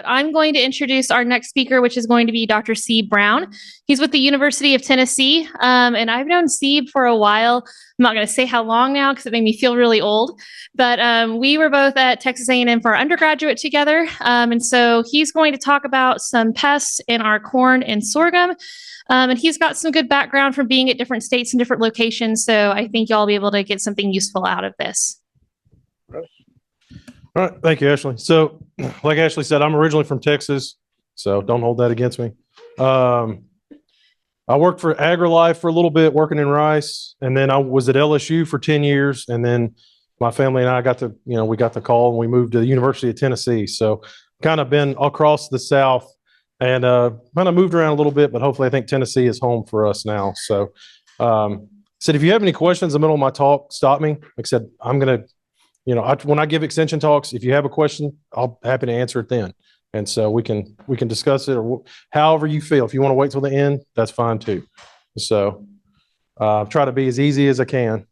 I'm going to introduce our next speaker, which is going to be Dr. Steve Brown. He's with the University of Tennessee, and I've known Steve for a while. I'm not going to say how long now because it made me feel really old, but we were both at Texas A&M for our undergraduate together, and so he's going to talk about some pests in our corn and sorghum, and he's got some good background from being at different states and different locations, so I think y'all will be able to get something useful out of this. All right. Thank you, Ashley. So like Ashley said, I'm originally from Texas, so don't hold that against me. I worked for AgriLife for a little bit, working in rice, and then I was at LSU for 10 years. And then my family and I we got the call and we moved to the University of Tennessee. So kind of been across the South and kind of moved around a little bit, but hopefully I think Tennessee is home for us now. So said, if you have any questions in the middle of my talk, stop me. Like I said, I'm going to, when I give extension talks, if you have a question, I'll be happy to answer it then. And so we can discuss it or however you feel. If you want to wait till the end, that's fine too. So try to be as easy as I can.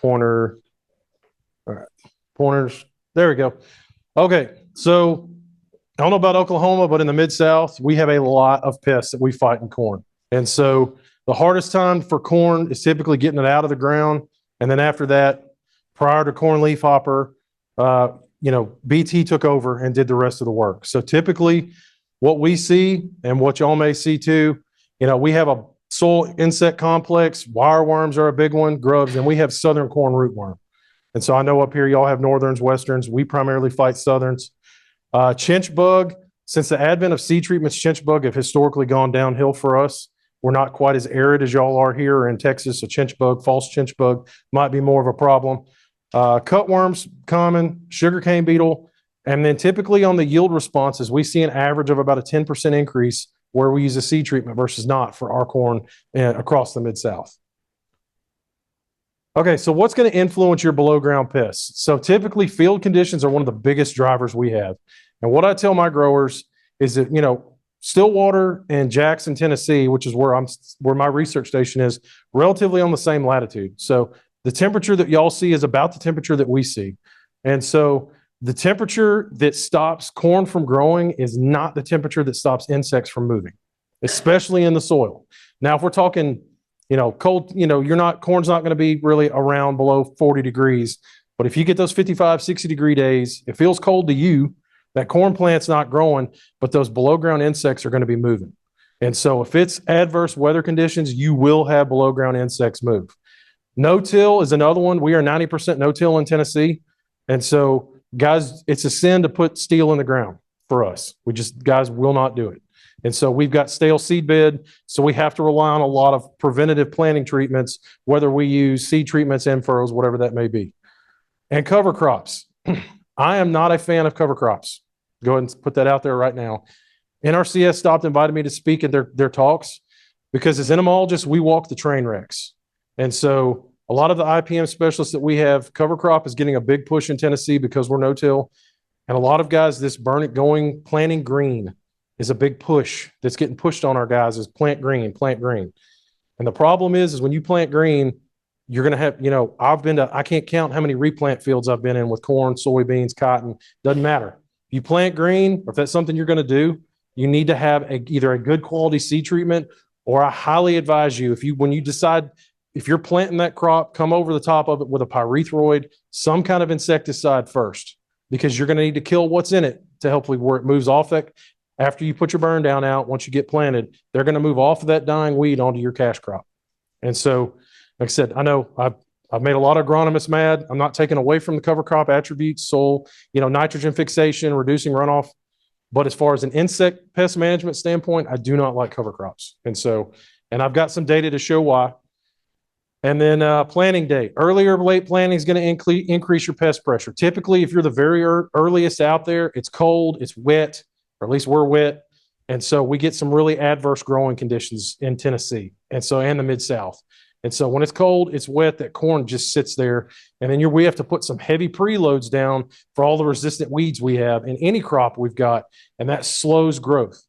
Pointer. All right. Pointers. There we go. Okay. So I don't know about Oklahoma, but in the Mid-South, we have a lot of pests that we fight in corn. And so the hardest time for corn is typically getting it out of the ground. And then after that, prior to corn leafhopper, BT took over and did the rest of the work. So typically what we see and what y'all may see too, we have a soil insect complex. Wireworms are a big one, grubs, and we have southern corn rootworm. And so I know up here y'all have northerns, westerns. We primarily fight southerns. Chinch bug, since the advent of seed treatments, chinch bug have historically gone downhill for us. We're not quite as arid as y'all are here in Texas. So chinch bug, false chinch bug might be more of a problem. Cutworms, common, sugarcane beetle, and then typically on the yield responses, we see an average of about a 10% increase where we use a seed treatment versus not for our corn across the Mid-South. Okay, so what's going to influence your below ground pests? So typically field conditions are one of the biggest drivers we have. And what I tell my growers is that, Stillwater and Jackson, Tennessee, which is where my research station is, relatively on the same latitude. So the temperature that y'all see is about the temperature that we see. And so the temperature that stops corn from growing is not the temperature that stops insects from moving, especially in the soil. Now, if we're talking, cold, corn's not going to be really around below 40 degrees. But if you get those 55, 60 degree days, it feels cold to you. That corn plant's not growing, but those below ground insects are going to be moving. And so if it's adverse weather conditions, you will have below ground insects move. No-till is another one. We are 90% no-till in Tennessee. And so, guys, it's a sin to put steel in the ground for us. Guys will not do it. And so we've got stale seed bed. So we have to rely on a lot of preventative planting treatments, whether we use seed treatments, in-furrows, whatever that may be. And cover crops. I am not a fan of cover crops. Go ahead and put that out there right now. NRCS stopped, invited me to speak at their talks because as entomologists, we walk the train wrecks. And so a lot of the IPM specialists that we have, cover crop is getting a big push in Tennessee because we're no-till. And a lot of guys, this planting green is a big push that's getting pushed on our guys is plant green, plant green. And the problem is when you plant green, you're going to have, I can't count how many replant fields I've been in with corn, soybeans, cotton, doesn't matter. If you plant green, or if that's something you're going to do, you need to have either a good quality seed treatment, or I highly advise you, when you decide, if you're planting that crop, come over the top of it with a pyrethroid, some kind of insecticide first, because you're going to need to kill what's in it to hopefully where it moves off that. After you put your burn down out, once you get planted, they're going to move off of that dying weed onto your cash crop. And so, like I said, I know I've made a lot of agronomists mad. I'm not taking away from the cover crop attributes, soil, nitrogen fixation, reducing runoff. But as far as an insect pest management standpoint, I do not like cover crops. And I've got some data to show why. And then planting date. Early or late planting is going to increase your pest pressure. Typically, if you're the very earliest out there, it's cold, it's wet, or at least we're wet. And so we get some really adverse growing conditions in Tennessee and the Mid-South. And so when it's cold, it's wet, that corn just sits there. And then we have to put some heavy preloads down for all the resistant weeds we have in any crop we've got. And that slows growth.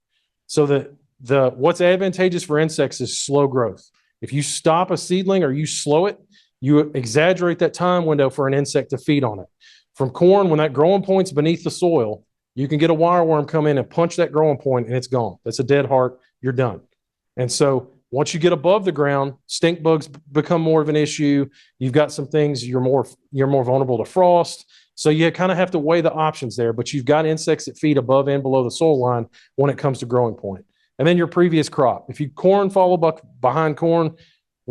So what's advantageous for insects is slow growth. If you stop a seedling or you slow it, you exaggerate that time window for an insect to feed on it. From corn, when that growing point's beneath the soil, You can get a wireworm come in and punch that growing point and it's gone. That's a dead heart. You're done. And so once you get above the ground, stink bugs become more of an issue. You've got some things you're more vulnerable to frost. So you kind of have to weigh the options there, but you've got insects that feed above and below the soil line when it comes to growing point. And then your previous crop. If you corn follow behind corn,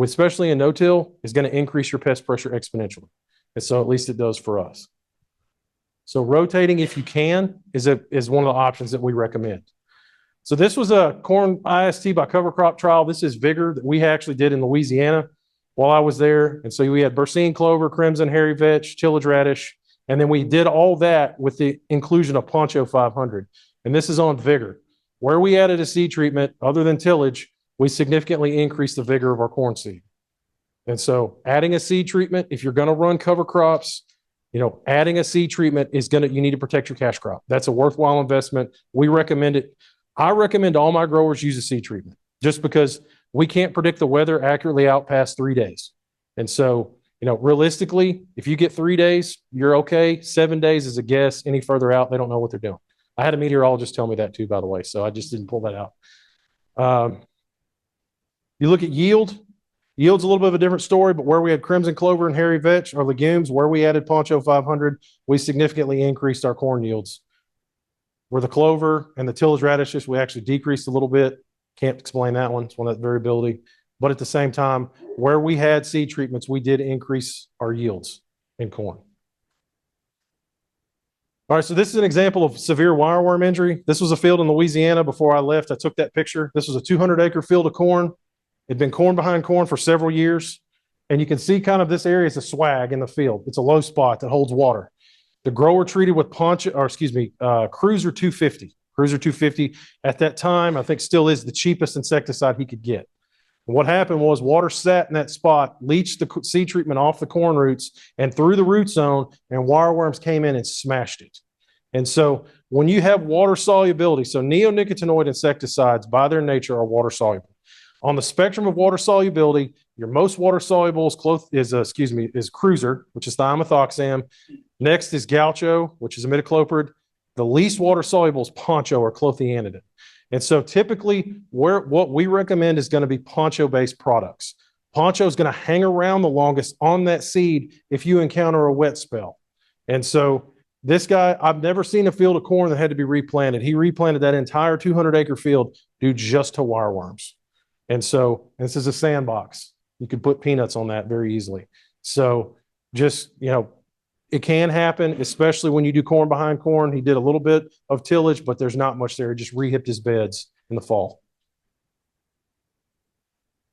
especially in no-till, is going to increase your pest pressure exponentially. And so at least it does for us. So rotating, if you can, is one of the options that we recommend. So this was a corn IST by cover crop trial. This is Vigor that we actually did in Louisiana while I was there. And so we had Bercine clover, crimson hairy vetch, tillage radish, and then we did all that with the inclusion of Poncho 500. And this is on Vigor. Where we added a seed treatment, other than tillage, we significantly increased the vigor of our corn seed. And so adding a seed treatment, if you're going to run cover crops, adding a seed treatment you need to protect your cash crop. That's a worthwhile investment. We recommend it. I recommend all my growers use a seed treatment just because we can't predict the weather accurately out past 3 days. And so, realistically, if you get 3 days, you're okay. 7 days is a guess. Any further out, they don't know what they're doing. I had a meteorologist tell me that too, by the way, so I just didn't pull that out. You look at yield. Yield's a little bit of a different story, but where we had crimson clover and hairy vetch or legumes, where we added Poncho 500, we significantly increased our corn yields. Where the clover and the tillage radishes, we actually decreased a little bit. Can't explain that one. It's one of that variability. But at the same time, where we had seed treatments, we did increase our yields in corn. All right, so this is an example of severe wireworm injury. This was a field in Louisiana before I left. I took that picture. This was a 200-acre field of corn. It'd been corn behind corn for several years. And you can see kind of this area is a swag in the field. It's a low spot that holds water. The grower treated with Cruiser 250. Cruiser 250 at that time, I think still is the cheapest insecticide he could get. And what happened was water sat in that spot, leached the seed treatment off the corn roots and through the root zone, and wireworms came in and smashed it. And so when you have water solubility, so neonicotinoid insecticides by their nature are water soluble. On the spectrum of water solubility, your most water soluble is Cruiser, which is thiamethoxam. Next is Gaucho, which is imidacloprid. The least water soluble is Poncho or clothianidin. And so typically what we recommend is going to be Poncho-based products. Poncho is going to hang around the longest on that seed if you encounter a wet spell. And so this guy, I've never seen a field of corn that had to be replanted. He replanted that entire 200-acre field due just to wireworms. And so this is a sandbox. You could put peanuts on that very easily. So just, it can happen, especially when you do corn behind corn. He did a little bit of tillage, but there's not much there. He just rehipped his beds in the fall.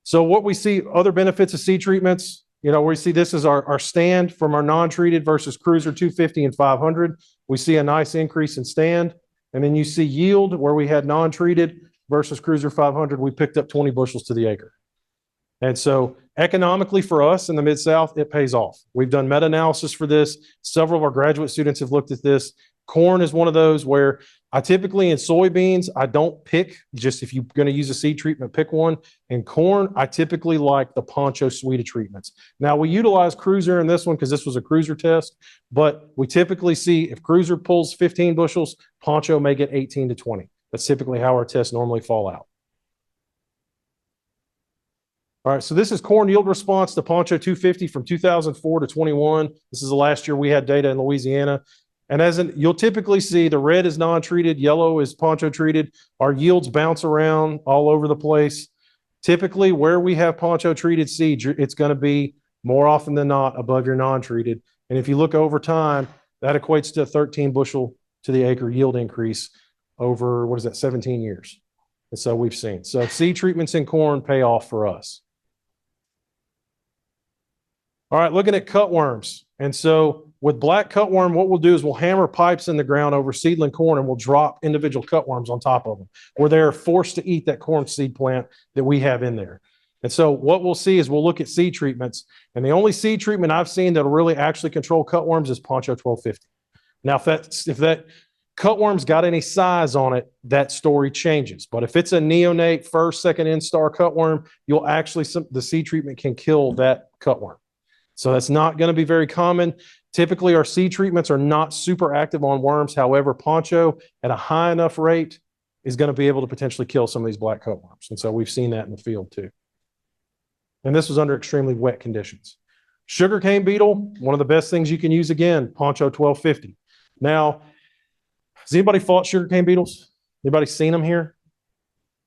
So what we see, other benefits of seed treatments, we see this is our stand from our non-treated versus Cruiser 250 and 500. We see a nice increase in stand. And then you see yield where we had non-treated versus Cruiser 500, we picked up 20 bushels to the acre. And so economically for us in the Mid-South, it pays off. We've done meta-analysis for this. Several of our graduate students have looked at this. Corn is one of those where I typically in soybeans, I don't pick, just if you're going to use a seed treatment, pick one. In corn, I typically like the Poncho suite of treatments. Now we utilize Cruiser in this one because this was a Cruiser test, but we typically see if Cruiser pulls 15 bushels, Poncho may get 18 to 20. That's typically how our tests normally fall out. All right, so this is corn yield response to Poncho 250 from 2004 to 21. This is the last year we had data in Louisiana. And you'll typically see the red is non-treated, yellow is Poncho treated. Our yields bounce around all over the place. Typically where we have Poncho treated seeds, it's going to be more often than not above your non-treated. And if you look over time, that equates to a 13 bushel to the acre yield increase over, 17 years. And so we've seen. So seed treatments in corn pay off for us. All right, looking at cutworms. And so with black cutworm, what we'll do is we'll hammer pipes in the ground over seedling corn and we'll drop individual cutworms on top of them where they're forced to eat that corn seed plant that we have in there. And so what we'll see is we'll look at seed treatments. And the only seed treatment I've seen that'll really actually control cutworms is Poncho 1250. Now, if that cutworm's got any size on it, that story changes. But if it's a neonate first, second instar cutworm, you'll actually, the seed treatment can kill that cutworm. So that's not going to be very common. Typically, our seed treatments are not super active on worms. However, Poncho at a high enough rate is going to be able to potentially kill some of these black cutworms. And so we've seen that in the field too. And this was under extremely wet conditions. Sugarcane beetle, one of the best things you can use again, Poncho 1250. Now, has anybody fought sugarcane beetles? Anybody seen them here?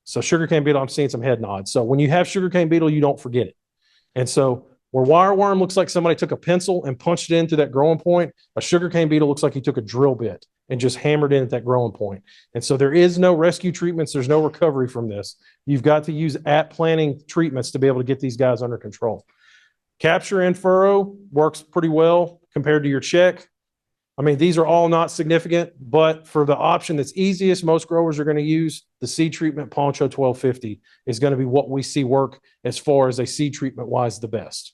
So sugarcane beetle, I'm seeing some head nods. So when you have sugarcane beetle, you don't forget it. And so where wireworm looks like somebody took a pencil and punched it into that growing point, a sugarcane beetle looks like he took a drill bit and just hammered in at that growing point. And so there is no rescue treatments. There's no recovery from this. You've got to use at planting treatments to be able to get these guys under control. Capture and furrow works pretty well compared to your check. I mean, these are all not significant, but for the option that's easiest, most growers are going to use the seed treatment. Poncho 1250 is going to be what we see work as far as a seed treatment wise the best.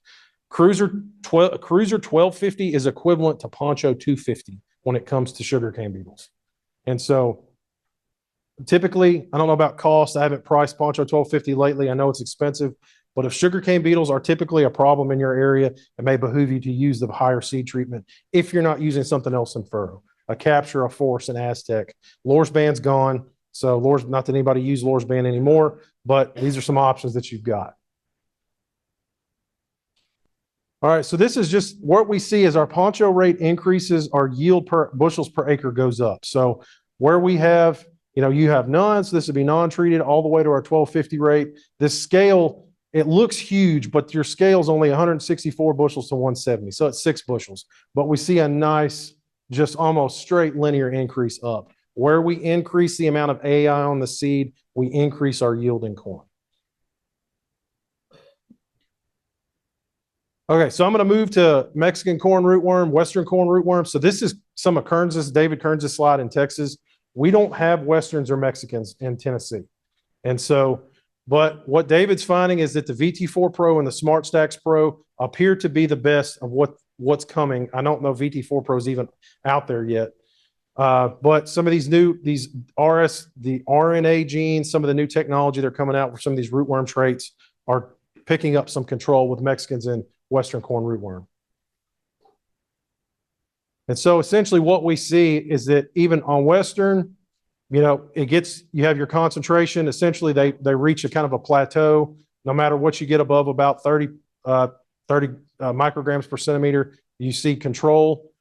Cruiser 1250 is equivalent to Poncho 250 when it comes to sugarcane beetles. And so typically, I don't know about cost. I haven't priced Poncho 1250 lately. I know it's expensive, but if sugarcane beetles are typically a problem in your area, it may behoove you to use the higher seed treatment if you're not using something else in furrow. A Capture, a Force, an Aztec. Lorsban's gone. So not that anybody use Lorsban anymore, but these are some options that you've got. All right, so this is just what we see as our Poncho rate increases, our yield per bushels per acre goes up. So where we have, you have none, so this would be non-treated all the way to our 1250 rate. This scale, it looks huge, but your scale is only 164 bushels to 170. So it's 6 bushels. But we see a nice, just almost straight linear increase up. Where we increase the amount of AI on the seed, we increase our yield in corn. Okay, so I'm going to move to Mexican corn rootworm, Western corn rootworm. So this is some of David Kearns' slide in Texas. We don't have Westerns or Mexicans in Tennessee. And so, but what David's finding is that the VT4 Pro and the Smart Stacks Pro appear to be the best of what's coming. I don't know VT4 Pro is even out there yet. But some of the RNA genes, some of the new technology they're coming out with some of these rootworm traits are picking up some control with Mexicans and Western corn rootworm. And so essentially what we see is that even on Western, you have your concentration. Essentially, they reach a kind of a plateau. No matter what you get above about 30 micrograms per centimeter, you see control.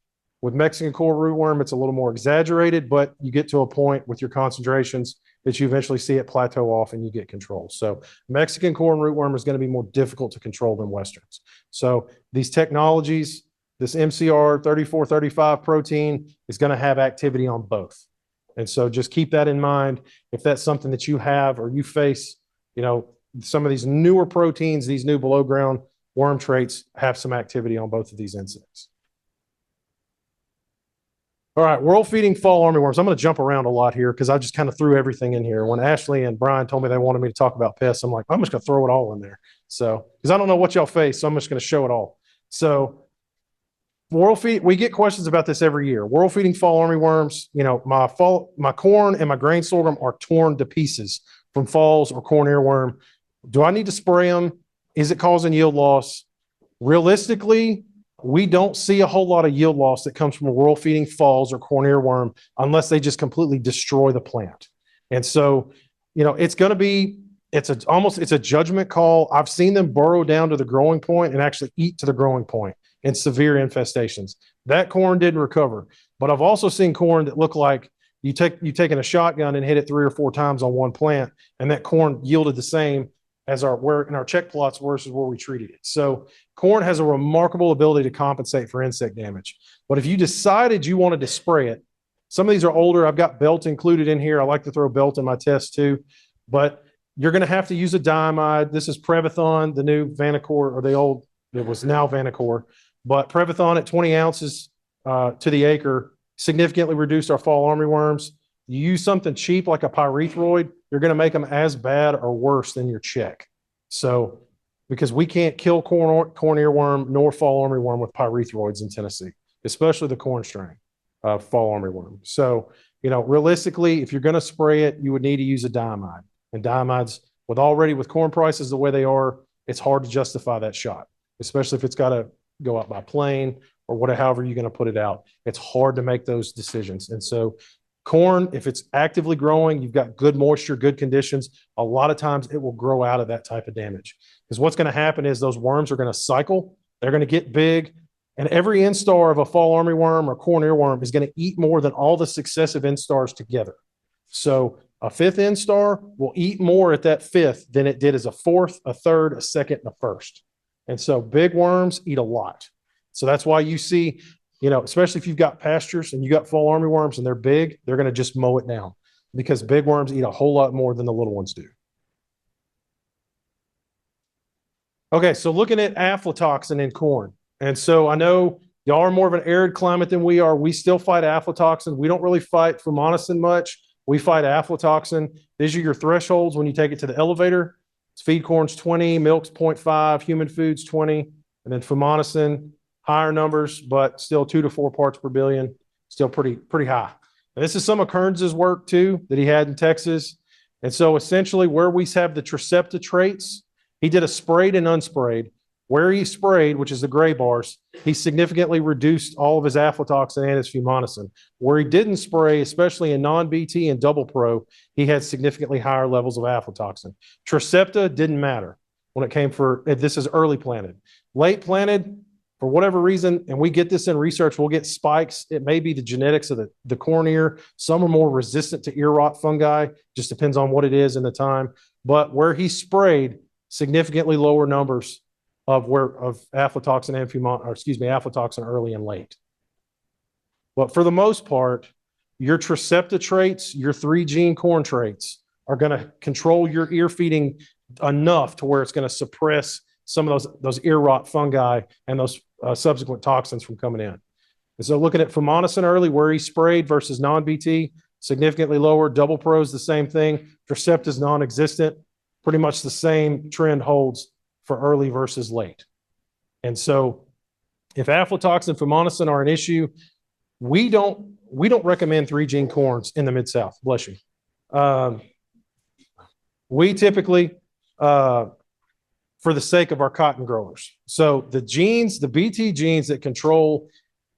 With Mexican corn rootworm, it's a little more exaggerated, but you get to a point with your concentrations that you eventually see it plateau off and you get control. So Mexican corn rootworm is going to be more difficult to control than Westerns. So these technologies, this MCR 3435 protein is going to have activity on both. And so just keep that in mind. If that's something that you have or you face, some of these newer proteins, these new below ground worm traits have some activity on both of these insects. All right, world feeding fall armyworms. I'm going to jump around a lot here because I just kind of threw everything in here. When Ashley and Brian told me they wanted me to talk about pests, I'm like, I'm just going to throw it all in there. So, because I don't know what y'all face, so I'm just going to show it all. So, we get questions about this every year. World feeding fall armyworms. My corn and my grain sorghum are torn to pieces from falls or corn earworm. Do I need to spray them? Is it causing yield loss? Realistically, we don't see a whole lot of yield loss that comes from a world feeding falls or corn earworm unless they just completely destroy the plant. And so, it's going to be, it's a judgment call. I've seen them burrow down to the growing point and actually eat to the growing point in severe infestations. That corn didn't recover, but I've also seen corn that look like you taking a shotgun and hit it 3 or 4 times on one plant, and that corn yielded the same as in our check plots versus where we treated it. So corn has a remarkable ability to compensate for insect damage. But if you decided you wanted to spray it, some of these are older. I've got belt included in here. I like to throw belt in my test too, but you're going to have to use a diamide. This is Previthon, the new Vanacore, or it was now Vanacore, but Previthon at 20 ounces to the acre significantly reduced our fall armyworms. You use something cheap like a pyrethroid, you're going to make them as bad or worse than your check. So, because we can't kill corn earworm nor fall armyworm with pyrethroids in Tennessee, especially the corn strain of fall armyworm. So, realistically, if you're going to spray it, you would need to use a diamide. And diamides, with corn prices the way they are, it's hard to justify that shot, especially if it's got go out by plane or whatever, however you're going to put it out. It's hard to make those decisions. And so corn, if it's actively growing, you've got good moisture, good conditions, a lot of times it will grow out of that type of damage. Because what's going to happen is those worms are going to cycle, they're going to get big, and every instar of a fall armyworm or corn earworm is going to eat more than all the successive instars together. So a fifth instar will eat more at that fifth than it did as a fourth, a third, a second, and a first. And so big worms eat a lot. So that's why you see, especially if you've got pastures and you got fall armyworms and they're big, they're going to just mow it down because big worms eat a whole lot more than the little ones do. Okay, so looking at aflatoxin in corn. And so I know y'all are more of an arid climate than we are. We still fight aflatoxin. We don't really fight fumonisin much. We fight aflatoxin. These are your thresholds when you take it to the elevator. Feed corn's 20, milk's 0.5, human food's 20, and then fumonisin, higher numbers, but still 2 to 4 parts per billion, still pretty high. And this is some of Kearns's work too that he had in Texas. And so essentially where we have the Tricepta traits, he did a sprayed and unsprayed. Where he sprayed, which is the gray bars, he significantly reduced all of his aflatoxin and his fumonisin. Where he didn't spray, especially in non-BT and double pro, he had significantly higher levels of aflatoxin. Tricepta didn't matter when it came this is early planted. Late planted, for whatever reason, and we get this in research, we'll get spikes. It may be the genetics of the corn ear. Some are more resistant to ear rot fungi, just depends on what it is in the time. But where he sprayed, significantly lower numbers of aflatoxin and aflatoxin early and late. But for the most part, your Tricepta traits, your 3-gene corn traits are going to control your ear feeding enough to where it's going to suppress some of those ear rot fungi and those subsequent toxins from coming in. And so looking at fumonisin early, where he sprayed versus non-BT, significantly lower. Double pro is the same thing. Tricepta is non-existent. Pretty much the same trend holds for early versus late. And so if aflatoxin and fumonisin are an issue, we don't recommend 3-gene corns in the Mid-South. Bless you. We typically, for the sake of our cotton growers. So the genes, the BT genes that control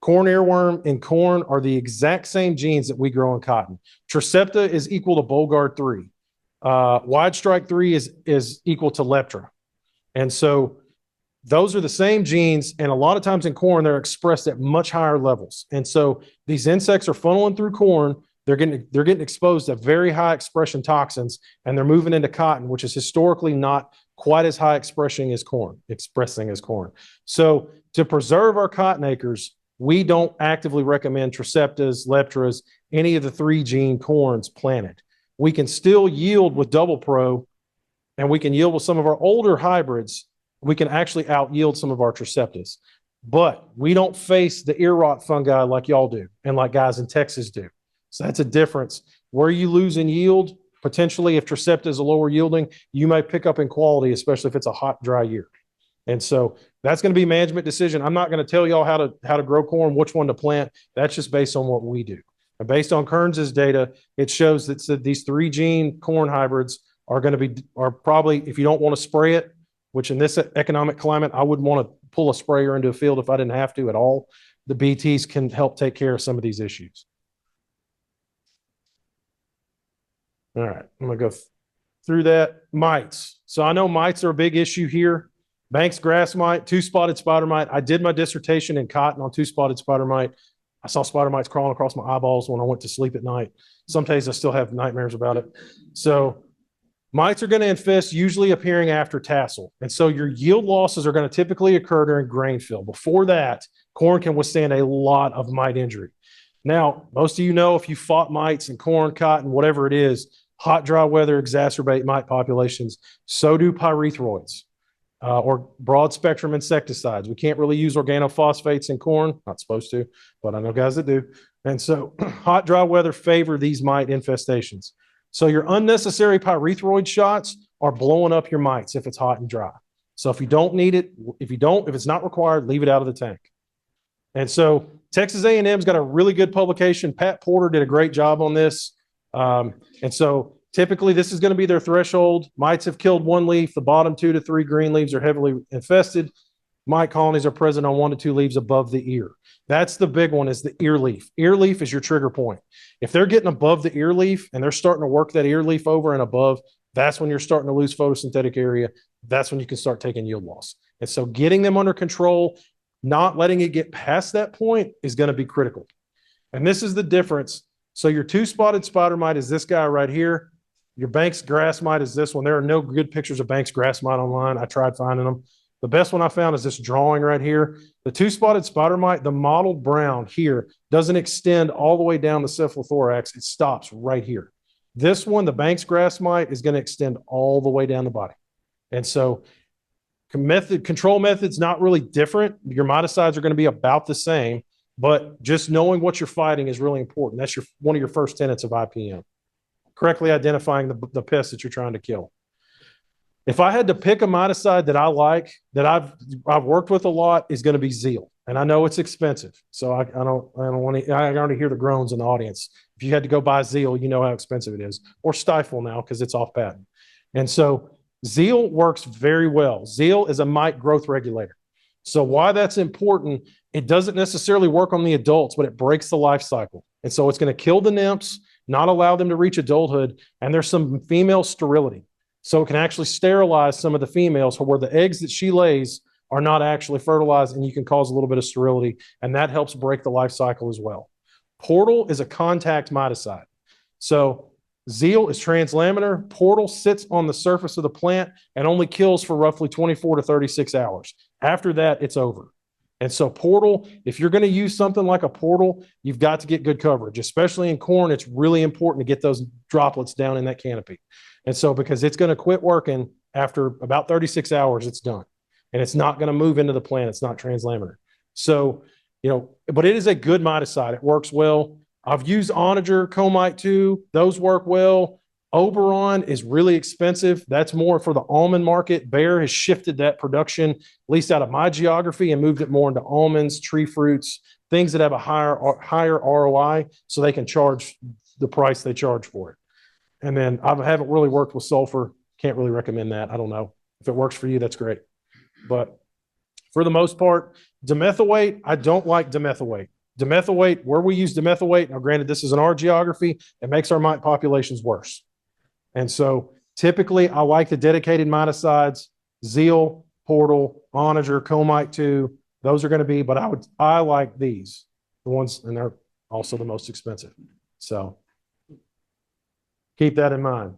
corn earworm in corn are the exact same genes that we grow in cotton. Tricepta is equal to Bollgard 3. Wide strike 3 is equal to Leptra. And so those are the same genes, and a lot of times in corn, they're expressed at much higher levels. And so these insects are funneling through corn. They're getting exposed to very high expression toxins, and they're moving into cotton, which is historically not quite as high expressing as corn. So to preserve our cotton acres, we don't actively recommend Triceptas, Leptras, any of the 3-gene corns planted. We can still yield with double pro, and we can yield with some of our older hybrids. We can actually out yield some of our Triceptas, but we don't face the ear rot fungi like y'all do and like guys in Texas do. So that's a difference. Where you lose in yield, potentially if Tricepta is a lower yielding, you may pick up in quality, especially if it's a hot, dry year. And so that's going to be a management decision. I'm not going to tell y'all how to grow corn, which one to plant. That's just based on what we do. And based on Kearns's data, it shows that these 3-gene corn hybrids are probably, if you don't want to spray it, which in this economic climate, I wouldn't want to pull a sprayer into a field if I didn't have to at all. The BTs can help take care of some of these issues. All right, I'm going to go through that. Mites. So I know mites are a big issue here. Banks grass mite, 2-spotted spider mite. I did my dissertation in cotton on 2-spotted spider mite. I saw spider mites crawling across my eyeballs when I went to sleep at night. Some days I still have nightmares about it. So mites are going to infest, usually appearing after tassel. And so your yield losses are going to typically occur during grain fill. Before that, corn can withstand a lot of mite injury. Now, most of you know if you fought mites in corn, cotton, whatever it is, hot, dry weather exacerbate mite populations. So do pyrethroids or broad spectrum insecticides. We can't really use organophosphates in corn. Not supposed to, but I know guys that do. And so hot, dry weather favor these mite infestations. So your unnecessary pyrethroid shots are blowing up your mites if it's hot and dry. So if you don't need it, if it's not required, leave it out of the tank. And so Texas A&M's got a really good publication. Pat Porter did a great job on this. And so typically this is going to be their threshold. Mites have killed 1 leaf. The bottom 2 to 3 green leaves are heavily infested. mite colonies are present on 1 to 2 leaves above the ear. That's the big one, is the ear leaf. Ear leaf is your trigger point. If they're getting above the ear leaf and they're starting to work that ear leaf over and above, that's when you're starting to lose photosynthetic area. That's when you can start taking yield loss. And so getting them under control, not letting it get past that point, is going to be critical. And this is the difference. So your 2-spotted spider mite is this guy right here. Your Banks grass mite is this one. There are no good pictures of Banks grass mite online. I tried finding them. The best one I found is this drawing right here. The 2-spotted spider mite, the mottled brown here, doesn't extend all the way down the cephalothorax. It stops right here. This one, the Banks grass mite, is going to extend all the way down the body. And so control method's not really different. Your miticides are going to be about the same, but just knowing what you're fighting is really important. That's one of your first tenets of IPM. Correctly identifying the pests that you're trying to kill. If I had to pick a miticide that I like, that I've worked with a lot, is going to be Zeal. And I know it's expensive, so I don't want to. I already hear the groans in the audience. If you had to go buy Zeal, you know how expensive it is, or Stifle now because it's off patent. And so Zeal works very well. Zeal is a mite growth regulator. So why that's important, it doesn't necessarily work on the adults, but it breaks the life cycle. And so it's going to kill the nymphs, not allow them to reach adulthood, and there's some female sterility. So it can actually sterilize some of the females where the eggs that she lays are not actually fertilized, and you can cause a little bit of sterility, and that helps break the life cycle as well. Portal is a contact miticide. So Zeal is translaminar. Portal sits on the surface of the plant and only kills for roughly 24 to 36 hours. After that, it's over. And so portal, if you're going to use something like a portal, you've got to get good coverage, especially in corn. It's really important to get those droplets down in that canopy. And so because it's going to quit working after about 36 hours, it's done. And it's not going to move into the plant. It's not translaminar. So, but it is a good miticide. It works well. I've used Onager, Comite too. Those work well. Oberon is really expensive. That's more for the almond market. Bayer has shifted that production, at least out of my geography, and moved it more into almonds, tree fruits, things that have a higher ROI, so they can charge the price they charge for it. And then I haven't really worked with sulfur. Can't really recommend that. I don't know. If it works for you, that's great. But for the most part, dimethylate, I don't like dimethylate. Dimethylate, where we use dimethylate, now granted this is in our geography, it makes our mite populations worse. And so typically I like the dedicated miticides, Zeal, Portal, Onager, Comite 2. Those are going to be, but I like these, the ones, and they're also the most expensive. So keep that in mind.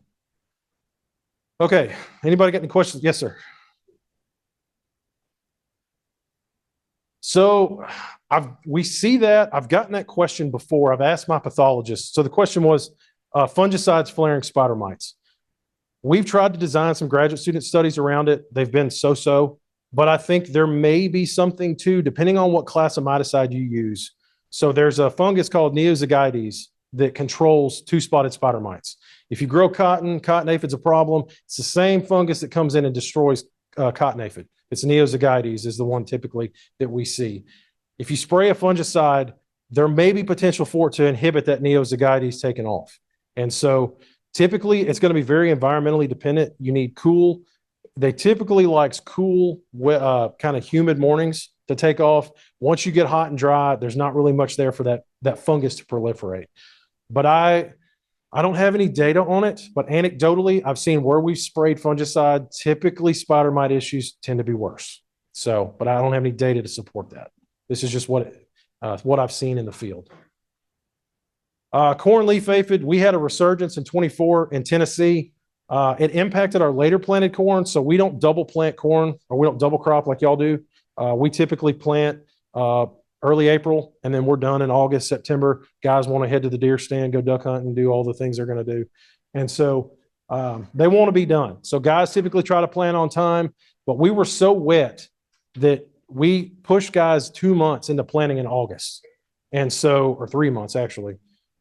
Okay. Anybody got any questions? Yes, sir. So we see that. I've gotten that question before. I've asked my pathologist. So the question was, fungicides flaring spider mites. We've tried to design some graduate student studies around it. They've been so-so, but I think there may be something too, depending on what class of miticide you use. So there's a fungus called Neozygites that controls 2-spotted spider mites. If you grow cotton aphid's a problem. It's the same fungus that comes in and destroys cotton aphid. It's Neozygites is the one typically that we see. If you spray a fungicide, there may be potential for it to inhibit that Neozygites taking off. And so typically it's going to be very environmentally dependent. You need cool. They typically like cool, kind of humid mornings to take off. Once you get hot and dry, there's not really much there for that fungus to proliferate. But I don't have any data on it, but anecdotally, I've seen where we've sprayed fungicide, typically spider mite issues tend to be worse. So, but I don't have any data to support that. This is just what I've seen in the field. Corn leaf aphid, we had a resurgence in 24 in Tennessee. It impacted our later planted corn, so we don't double plant corn, or we don't double crop like y'all do. We typically plant early April, and then we're done in August, September. Guys want to head to the deer stand, go duck hunt, and do all the things they're going to do. And so they want to be done. So guys typically try to plant on time, but we were so wet that we pushed guys 2 months into planting in August. And so, or 3 months actually.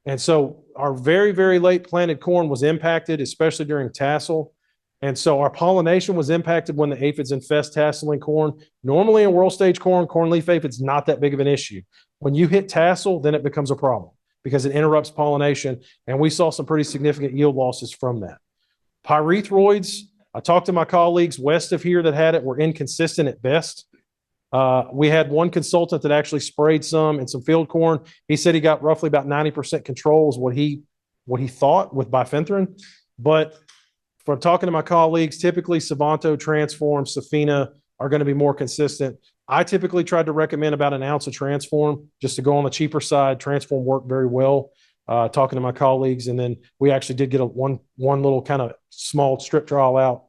And so our very, very late planted corn was impacted, especially during tassel. And so our pollination was impacted when the aphids infest tasseling corn. Normally in world stage corn leaf aphid's not that big of an issue. When you hit tassel, then it becomes a problem because it interrupts pollination. And we saw some pretty significant yield losses from that. Pyrethroids, I talked to my colleagues west of here that had it, were inconsistent at best. We had one consultant that actually sprayed some in some field corn. He said he got roughly about 90% control is what he thought with bifenthrin. But from talking to my colleagues, typically Savanto, Transform, Safina are going to be more consistent. I typically tried to recommend about an ounce of Transform just to go on the cheaper side. Transform worked very well. Talking to my colleagues, and then we actually did get one little kind of small strip trial out.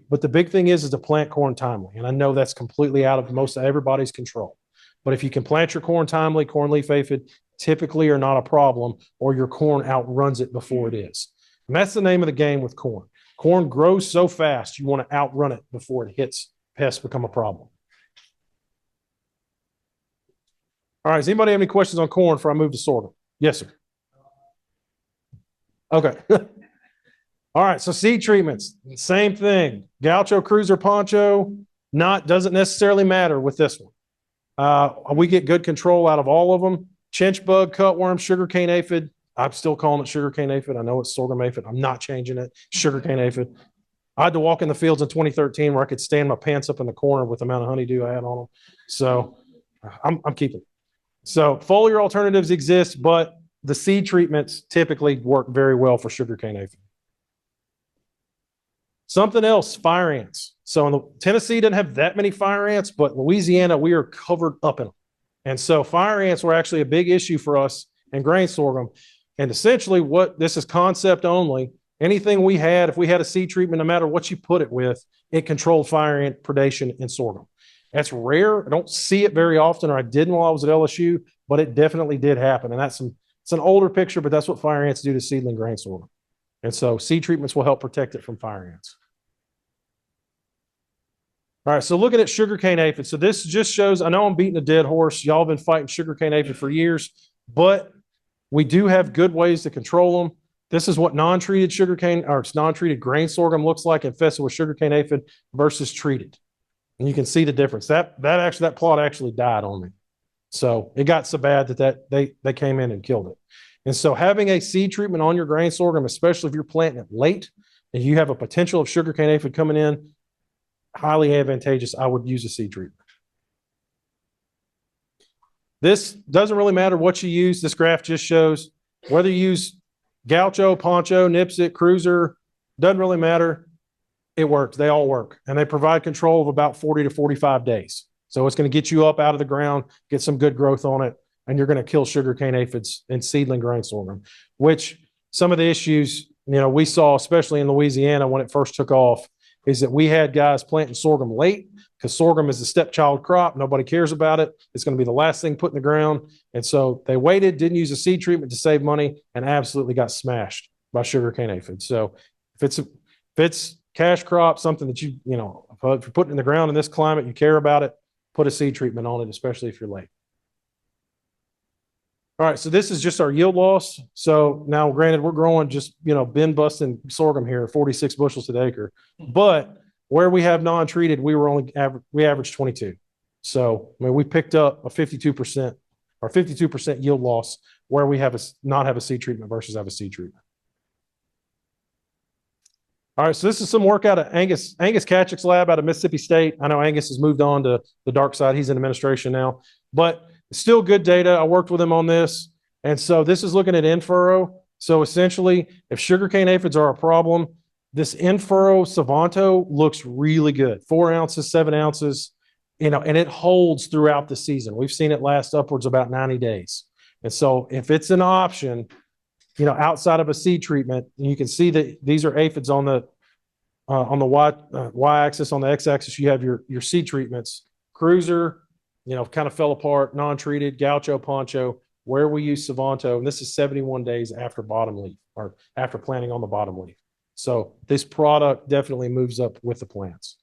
But the big thing is to plant corn timely, and I know that's completely out of most of everybody's control. But if you can plant your corn timely, corn leaf aphid typically are not a problem, or your corn outruns it before it is. And that's the name of the game with corn. Corn grows so fast, you want to outrun it before it hits pests become a problem. All right, does anybody have any questions on corn before I move to sorghum? Yes, sir. Okay. All right, so seed treatments, same thing. Gaucho, Cruiser, Poncho, doesn't necessarily matter with this one. We get good control out of all of them. Chinch bug, cutworm, sugarcane aphid. I'm still calling it sugarcane aphid. I know it's sorghum aphid. I'm not changing it. Sugarcane aphid. I had to walk in the fields in 2013 where I could stand my pants up in the corner with the amount of honeydew I had on them. So I'm keeping it. So foliar alternatives exist, but the seed treatments typically work very well for sugarcane aphid. Something else, fire ants. So in Tennessee doesn't have that many fire ants, but Louisiana, we are covered up in them. And so fire ants were actually a big issue for us in grain sorghum. And essentially what this is concept only, anything we had, if we had a seed treatment, no matter what you put it with, it controlled fire ant predation in sorghum. That's rare. I don't see it very often, or I didn't while I was at LSU, but it definitely did happen. And it's an older picture, but that's what fire ants do to seedling grain sorghum. And so seed treatments will help protect it from fire ants. All right, so looking at sugarcane aphid. So this just shows, I know I'm beating a dead horse. Y'all have been fighting sugarcane aphid for years, but we do have good ways to control them. This is what non-treated sugarcane, or it's non-treated grain sorghum looks like infested with sugarcane aphid versus treated. And you can see the difference. That plot actually died on me. So it got so bad that they came in and killed it. And so having a seed treatment on your grain sorghum, especially if you're planting it late and you have a potential of sugarcane aphid coming in, highly advantageous. I would use a seed treatment. This doesn't really matter what you use. This graph just shows whether you use Gaucho, Poncho, Nipsit, Cruiser, doesn't really matter. It works. They all work. And they provide control of about 40 to 45 days. So it's going to get you up out of the ground, get some good growth on it, and you're going to kill sugarcane aphids and seedling grain sorghum, which some of the issues, we saw, especially in Louisiana when it first took off, is that we had guys planting sorghum late because sorghum is a stepchild crop. Nobody cares about it. It's going to be the last thing put in the ground. And so they waited, didn't use a seed treatment to save money, and absolutely got smashed by sugarcane aphid. So if it's cash crop, something that if you're putting in the ground in this climate, you care about it, put a seed treatment on it, especially if you're late. All right, so this is just our yield loss. So now, granted, we're growing just, bin busting sorghum here, 46 bushels an acre. But where we have non-treated, we averaged 22. So, we picked up a 52% or 52% yield loss where we not have a seed treatment versus have a seed treatment. All right, so this is some work out of Angus Katchick's lab out of Mississippi State. I know Angus has moved on to the dark side. He's in administration now, but still good data. I worked with him on this. And so this is looking at in-furrow. So essentially, if sugarcane aphids are a problem, this in-furrow Savanto looks really good. 4 ounces, 7 ounces, and it holds throughout the season. We've seen it last upwards about 90 days. And so if it's an option, outside of a seed treatment, you can see that these are aphids on the y-axis. On the x-axis, you have your seed treatments. Cruiser, kind of fell apart, non-treated, Gaucho, Poncho, where we use Savanto, and this is 71 days after bottom leaf, or after planting on the bottom leaf. So this product definitely moves up with the plants.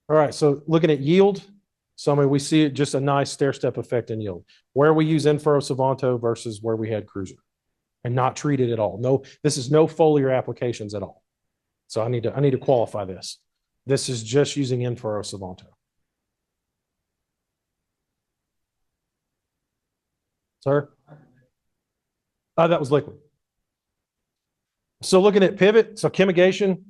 All right, so looking at yield. So, we see just a nice stair-step effect in yield. Where we use in-furrow Savanto versus where we had Cruiser and not treated at all. No, this is no foliar applications at all. So I need to qualify this. This is just using in-furrow Savanto. Sir? That was liquid. So looking at pivot, so chemigation.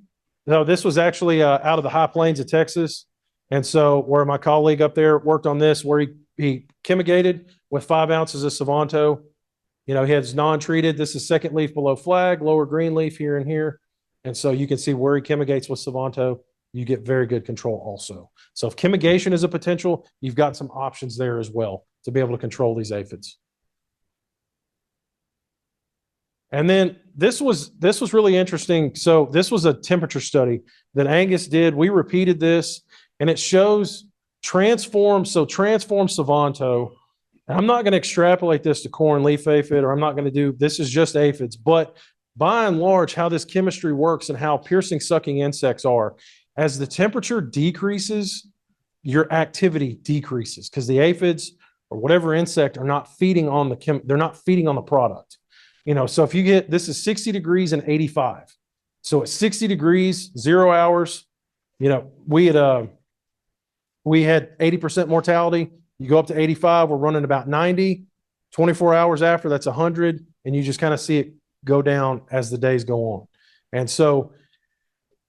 No, this was actually out of the high plains of Texas. And so where my colleague up there worked on this, where he chemigated with 5 ounces of Savanto, he has non-treated. This is second leaf below flag, lower green leaf here and here. And so you can see where he chemigates with Savanto, you get very good control also. So if chemigation is a potential, you've got some options there as well to be able to control these aphids. And then this was really interesting. So this was a temperature study that Angus did. We repeated this, and it shows transform Savanto. And I'm not going to extrapolate this to corn leaf aphid, or I'm not going to do, this is just aphids, but by and large, how this chemistry works and how piercing sucking insects are, as the temperature decreases, your activity decreases because the aphids or whatever insect are not feeding on they're not feeding on the product. So if you get, this is 60 degrees and 85. So at 60 degrees, 0 hours, we had 80% mortality. You go up to 85, we're running about 90. 24 hours after, that's 100. And you just kind of see it go down as the days go on. And so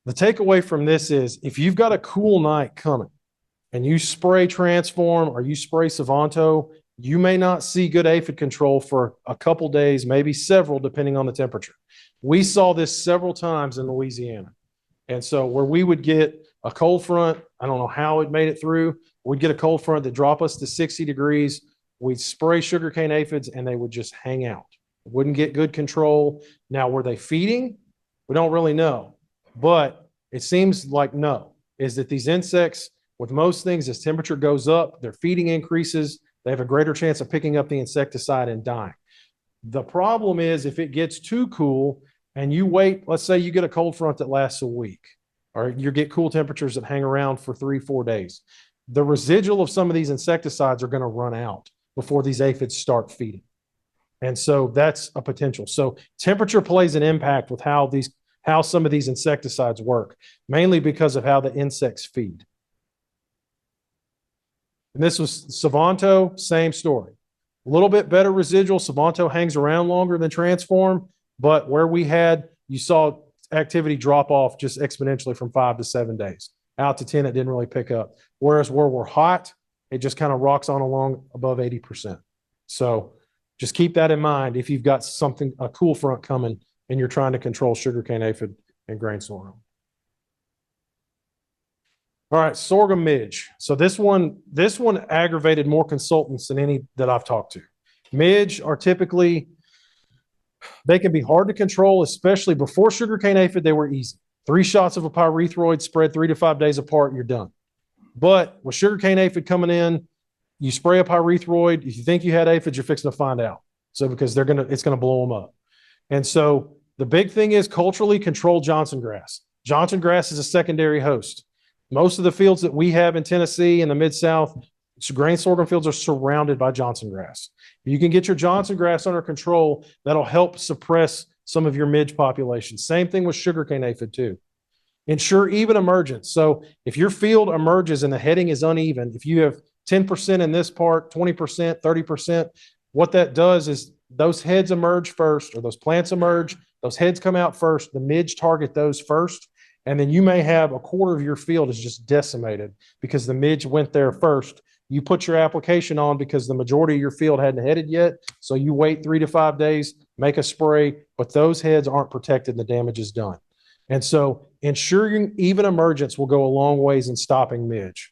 the takeaway from this is if you've got a cool night coming and you spray Transform or you spray Savanto, you may not see good aphid control for a couple days, maybe several, depending on the temperature. We saw this several times in Louisiana. And so where we would get a cold front, I don't know how it made it through, we'd get a cold front that drop us to 60 degrees. We'd spray sugarcane aphids and they would just hang out. Wouldn't get good control. Now, were they feeding? We don't really know. But it seems like no, is that these insects, with most things, as temperature goes up, their feeding increases, they have a greater chance of picking up the insecticide and dying. The problem is if it gets too cool and you wait, let's say you get a cold front that lasts a week, or you get cool temperatures that hang around for 3-4 days, the residual of some of these insecticides are going to run out before these aphids start feeding. And so that's a potential. So temperature plays an impact with how some of these insecticides work, mainly because of how the insects feed. And this was Savanto, same story. A little bit better residual. Savanto hangs around longer than Transform, but where you saw activity drop off just exponentially from 5 to 7 days. Out to 10, it didn't really pick up. Whereas where we're hot, it just kind of rocks on along above 80%. So just keep that in mind if you've got a cool front coming and you're trying to control sugarcane aphid and grain sorghum. All right, sorghum midge. So this one aggravated more consultants than any that I've talked to. Midge are typically, they can be hard to control, especially before sugarcane aphid, they were easy. 3 shots of a pyrethroid spread 3 to 5 days apart, you're done. But with sugarcane aphid coming in, you spray a pyrethroid. If you think you had aphids, you're fixing to find out. So because it's going to blow them up. And so the big thing is culturally control Johnson grass. Johnson grass is a secondary host. Most of the fields that we have in Tennessee and the Mid-South, grain sorghum fields are surrounded by Johnson grass. If you can get your Johnson grass under control, that'll help suppress some of your midge population. Same thing with sugarcane aphid too. Ensure even emergence. So if your field emerges and the heading is uneven, if you have 10% in this part, 20%, 30%, what that does is those heads emerge first, or those plants emerge, those heads come out first, the midge target those first, and then you may have a quarter of your field is just decimated because the midge went there first. You put your application on because the majority of your field hadn't headed yet, so you wait 3 to 5 days, make a spray, but those heads aren't protected and the damage is done. And so ensuring even emergence will go a long ways in stopping midge.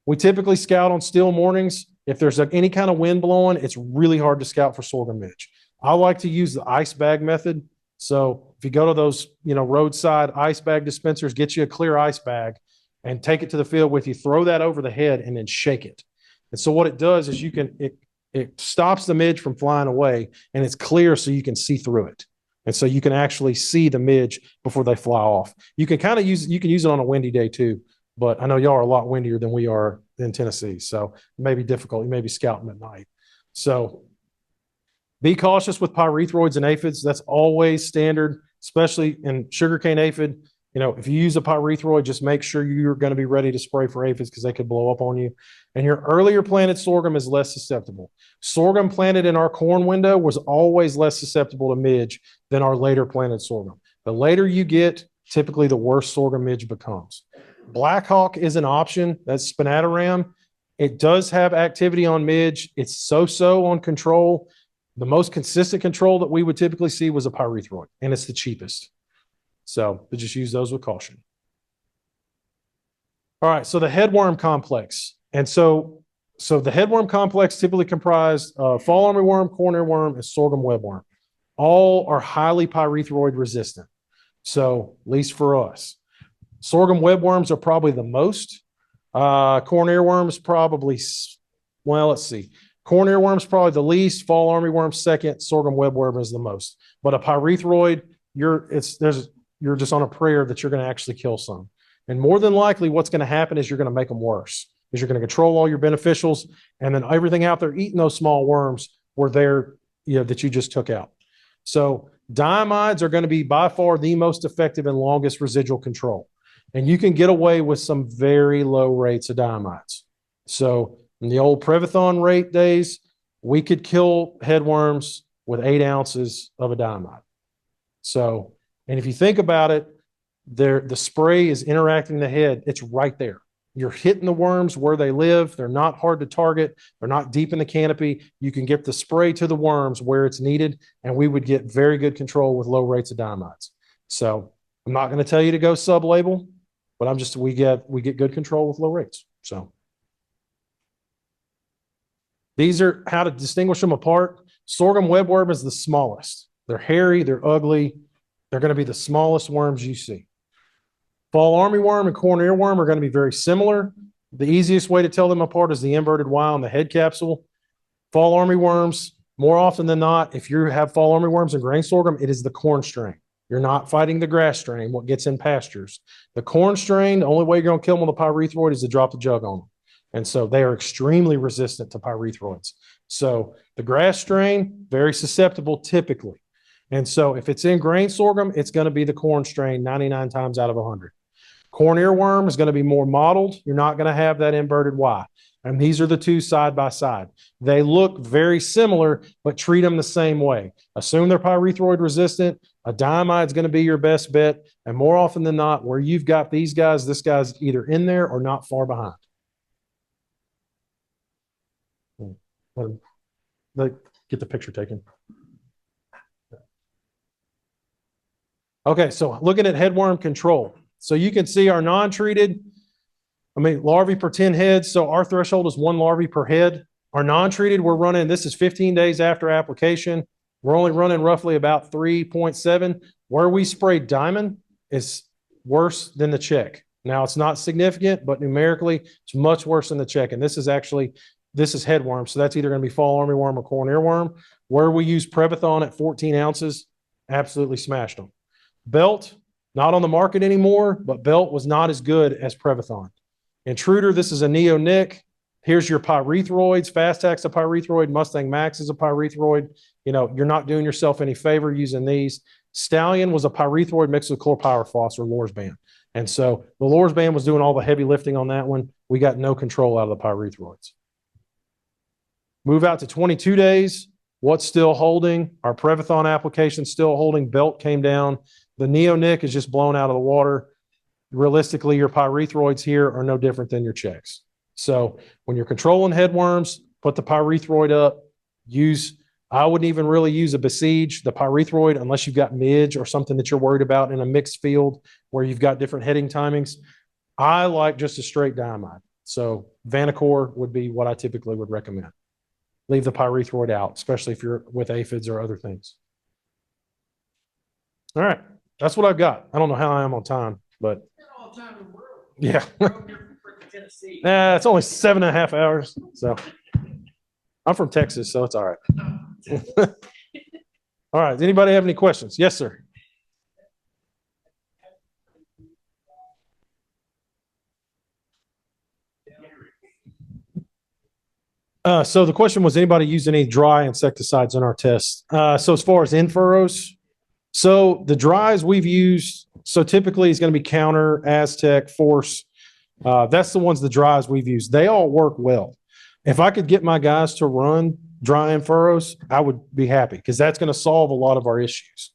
We typically scout on still mornings. If there's any kind of wind blowing, it's really hard to scout for sorghum midge. I like to use the ice bag method. So if you go to those, roadside ice bag dispensers, get you a clear ice bag and take it to the field with you, throw that over the head and then shake it. And so what it does is it stops the midge from flying away and it's clear so you can see through it. And so you can actually see the midge before they fly off. You can use it on a windy day too, but I know y'all are a lot windier than we are in Tennessee. So it may be difficult. You may be scouting at night. So be cautious with pyrethroids and aphids. That's always standard, especially in sugarcane aphid. If you use a pyrethroid, just make sure you're going to be ready to spray for aphids because they could blow up on you. And your earlier planted sorghum is less susceptible. Sorghum planted in our corn window was always less susceptible to midge than our later planted sorghum. The later you get, typically the worse sorghum midge becomes. Black Hawk is an option. That's spinatoram. It does have activity on midge. It's so-so on control. The most consistent control that we would typically see was a pyrethroid, and it's the cheapest. So just use those with caution. All right, so the headworm complex. And so the headworm complex typically comprised fall armyworm, corn earworm, and sorghum webworm. All are highly pyrethroid resistant. So at least for us. Sorghum webworms are probably the most. Corn earworms probably, well, let's see. Corn earworms probably the least. Fall armyworm second. Sorghum webworm is the most. But a pyrethroid, you're just on a prayer that you're going to actually kill some. And more than likely, what's going to happen is you're going to make them worse. Is you're going to control all your beneficials, and then everything out there eating those small worms were there, that you just took out. So diamides are going to be by far the most effective and longest residual control. And you can get away with some very low rates of diamides. So in the old Previthon rate days, we could kill headworms with 8 ounces of a diamide. So, and if you think about it, the spray is interacting the head. It's right there. You're hitting the worms where they live. They're not hard to target. They're not deep in the canopy. You can get the spray to the worms where it's needed, and we would get very good control with low rates of diamides. So I'm not going to tell you to go sub-label, but we get good control with low rates. So these are how to distinguish them apart. Sorghum webworm is the smallest. They're hairy. They're ugly. They're going to be the smallest worms you see. Fall armyworm and corn earworm are going to be very similar. The easiest way to tell them apart is the inverted Y on the head capsule. Fall armyworms, more often than not, if you have fall armyworms and grain sorghum, it is the corn strain. You're not fighting the grass strain, what gets in pastures. The corn strain, the only way you're going to kill them with a pyrethroid is to drop the jug on them. And so they are extremely resistant to pyrethroids. So the grass strain, very susceptible typically. And so if it's in grain sorghum, it's going to be the corn strain 99 times out of 100. Corn earworm is going to be more mottled. You're not going to have that inverted Y. And these are the two side by side. They look very similar, but treat them the same way. Assume they're pyrethroid resistant. A diamide is going to be your best bet. And more often than not, where you've got these guys, this guy's either in there or not far behind. Get the picture taken. Okay, so looking at headworm control. So you can see our non-treated, larvae per 10 heads. So our threshold is 1 larvae per head. Our non-treated, we're running, this is 15 days after application. We're only running roughly about 3.7. Where we sprayed diamond is worse than the check. Now it's not significant, but numerically it's much worse than the check. And this is headworm. So that's either going to be fall armyworm or corn earworm. Where we use Previthon at 14 ounces, absolutely smashed them. Belt, not on the market anymore, but Belt was not as good as Previthon. Intruder, this is a neonic. Here's your pyrethroids. Fast-Ac's a pyrethroid. Mustang Max is a pyrethroid. You're not doing yourself any favor using these. Stallion was a pyrethroid mixed with chlorpyrifos or Lorsban. And so the Lorsban was doing all the heavy lifting on that one. We got no control out of the pyrethroids. Move out to 22 days. What's still holding? Our Previthon application still holding. Belt came down. The neonic is just blown out of the water. Realistically, your pyrethroids here are no different than your checks. So when you're controlling headworms, put the pyrethroid up. I wouldn't even really use a besiege, the pyrethroid, unless you've got midge or something that you're worried about in a mixed field where you've got different heading timings. I like just a straight diamide. So Vanacore would be what I typically would recommend. Leave the pyrethroid out, especially if you're with aphids or other things. All right. That's what I've got. I don't know how I am on time, but yeah. It's only 7.5 hours. So I'm from Texas, so it's all right. All right. Does anybody have any questions? Yes, sir. So the question was, anybody use any dry insecticides in our tests? So as far as in furrows, so the dries we've used, so typically it's going to be Counter, Aztec, Force. That's the ones, the dries we've used. They all work well. If I could get my guys to run dry in furrows, I would be happy because that's going to solve a lot of our issues.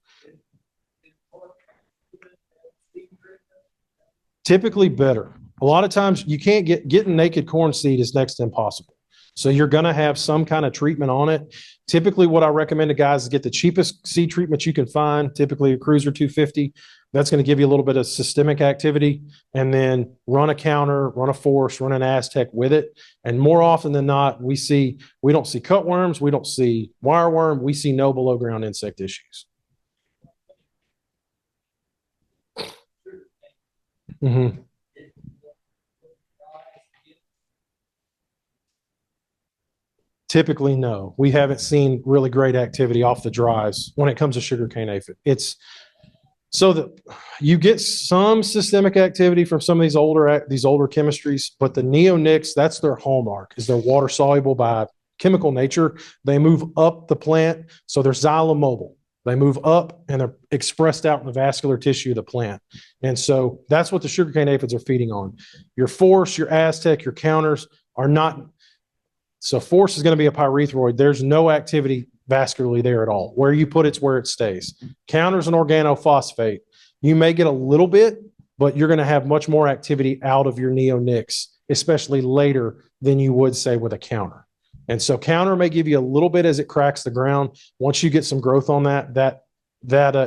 Typically better. A lot of times you can't getting naked corn seed is next to impossible. So you're going to have some kind of treatment on it. Typically what I recommend to guys is get the cheapest seed treatment you can find, typically a Cruiser 250. That's going to give you a little bit of systemic activity, and then run a counter, run a force, run an Aztec with it. And more often than not, we don't see cutworms, we don't see wireworm, we see no below ground insect issues. Mm-hmm. Typically, no. We haven't seen really great activity off the dries when it comes to sugarcane aphid. It's so that you get some systemic activity from some of these older chemistries, but the neonics, that's their hallmark, is they're water soluble by chemical nature. They move up the plant, so they're xylem mobile. They move up and they're expressed out in the vascular tissue of the plant. And so that's what the sugarcane aphids are feeding on. Your force, your Aztec, your counters are not. So force is going to be a pyrethroid. There's no activity vascularly there at all. Where you put it's where it stays. Counters an organophosphate. You may get a little bit, but you're going to have much more activity out of your neonics, especially later than you would say with a counter. And so counter may give you a little bit as it cracks the ground. Once you get some growth on that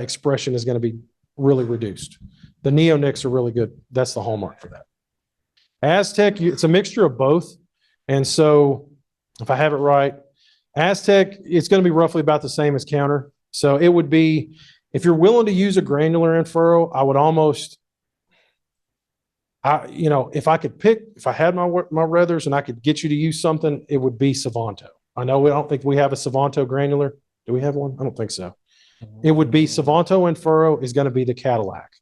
expression is going to be really reduced. The neonics are really good. That's the hallmark for that. Aztec, it's a mixture of both. And so if I have it right, Aztec, it's going to be roughly about the same as counter. So it would be, if you're willing to use a granular in furrow, I would almost, if I could pick, if I had my ruthers and I could get you to use something, it would be Savanto. I don't think we have a Savanto granular. Do we have one? I don't think so. It would be Savanto in furrow is going to be the Cadillac.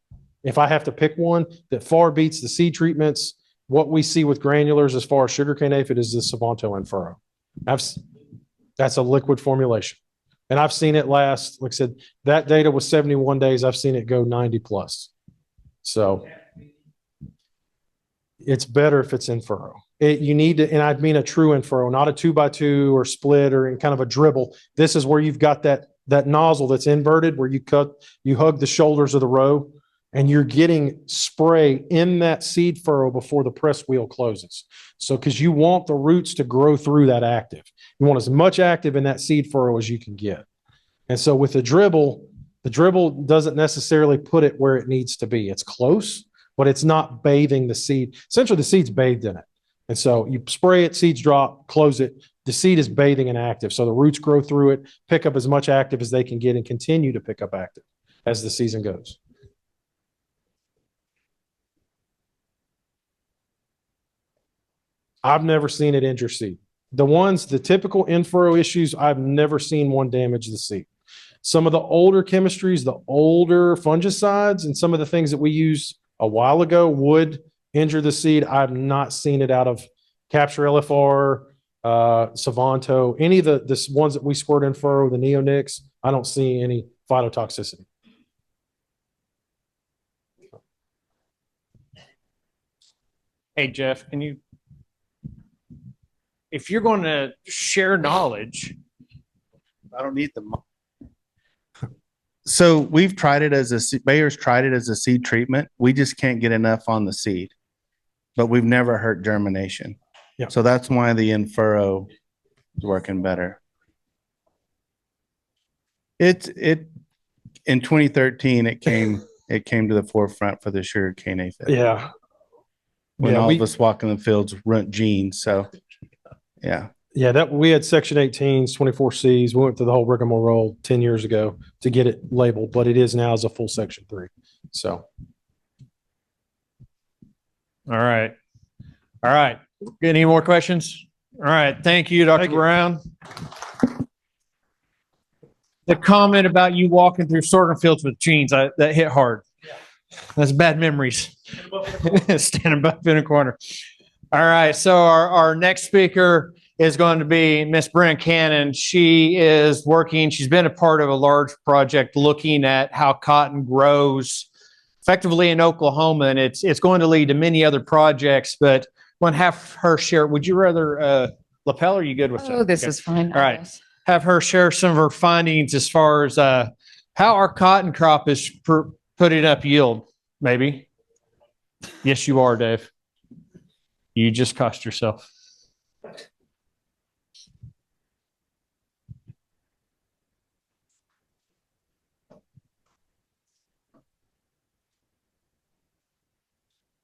If I have to pick one that far beats the seed treatments, what we see with granulars as far as sugarcane aphid is the Savanto in furrow. That's a liquid formulation. And I've seen it last, like I said, that data was 71 days. I've seen it go 90 plus. So it's better if it's in furrow. You need to, and I mean a true in furrow, not a 2x2 or split or in kind of a dribble. This is where you've got that nozzle that's inverted, where you hug the shoulders of the row, and you're getting spray in that seed furrow before the press wheel closes. So, because you want the roots to grow through that active. You want as much active in that seed furrow as you can get. And so with the dribble doesn't necessarily put it where it needs to be. It's close, but it's not bathing the seed. Essentially, the seed's bathed in it. And so you spray it, seeds drop, close it. The seed is bathing in active. So the roots grow through it, pick up as much active as they can get, and continue to pick up active as the season goes. I've never seen it injure seed. The typical in-furrow issues, I've never seen one damage the seed. Some of the older chemistries, the older fungicides, and some of the things that we used a while ago would injure the seed. I've not seen it out of Capture LFR, Savanto, any of the ones that we squirt in furrow, the neonics. I don't see any phytotoxicity. Hey, Jeff, if you're going to share knowledge, I don't need them. So we've tried it Bayer's tried it as a seed treatment. We just can't get enough on the seed, but we've never hurt germination. Yeah. So that's why the in furrow is working better. In 2013, it came to the forefront for the sugarcane aphid. Yeah. When all of us walking the fields runt genes. So yeah. Yeah, that we had Section 18s, 24Cs. We went through the whole rigmarole 10 years ago to get it labeled, but it is now as a full Section 3. So. All right. Any more questions? All right. Thank you, Dr. Brown. The comment about you walking through sorghum fields with jeans, that hit hard. That's bad memories. Standing up in a corner. All right. So our next speaker is going to be Miss Brenda Cannon. She is working, she's been a part of a large project looking at how cotton grows effectively in Oklahoma, and it's going to lead to many other projects, but I want to have her share. Would you rather lapel, or are you good with that? Oh, this is fine. All right. Have her share some of her findings as far as how our cotton crop is putting up yield, maybe. Yes, you are, Dave. You just cost yourself.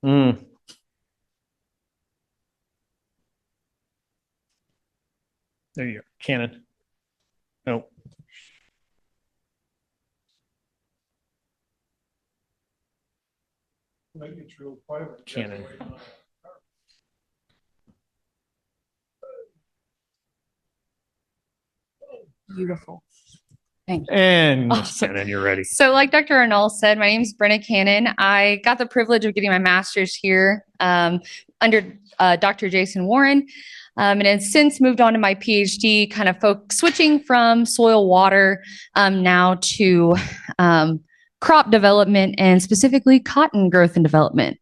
Mm. There you go. Cannon. Nope. Cannon. Beautiful. Thank you. And Awesome. Cannon, you're ready. So like Dr. Arnold said, my name is Brenna Cannon. I got the privilege of getting my master's here under Dr. Jason Warren, and have since moved on to my PhD, kind of switching from soil water now to crop development and specifically cotton growth and development.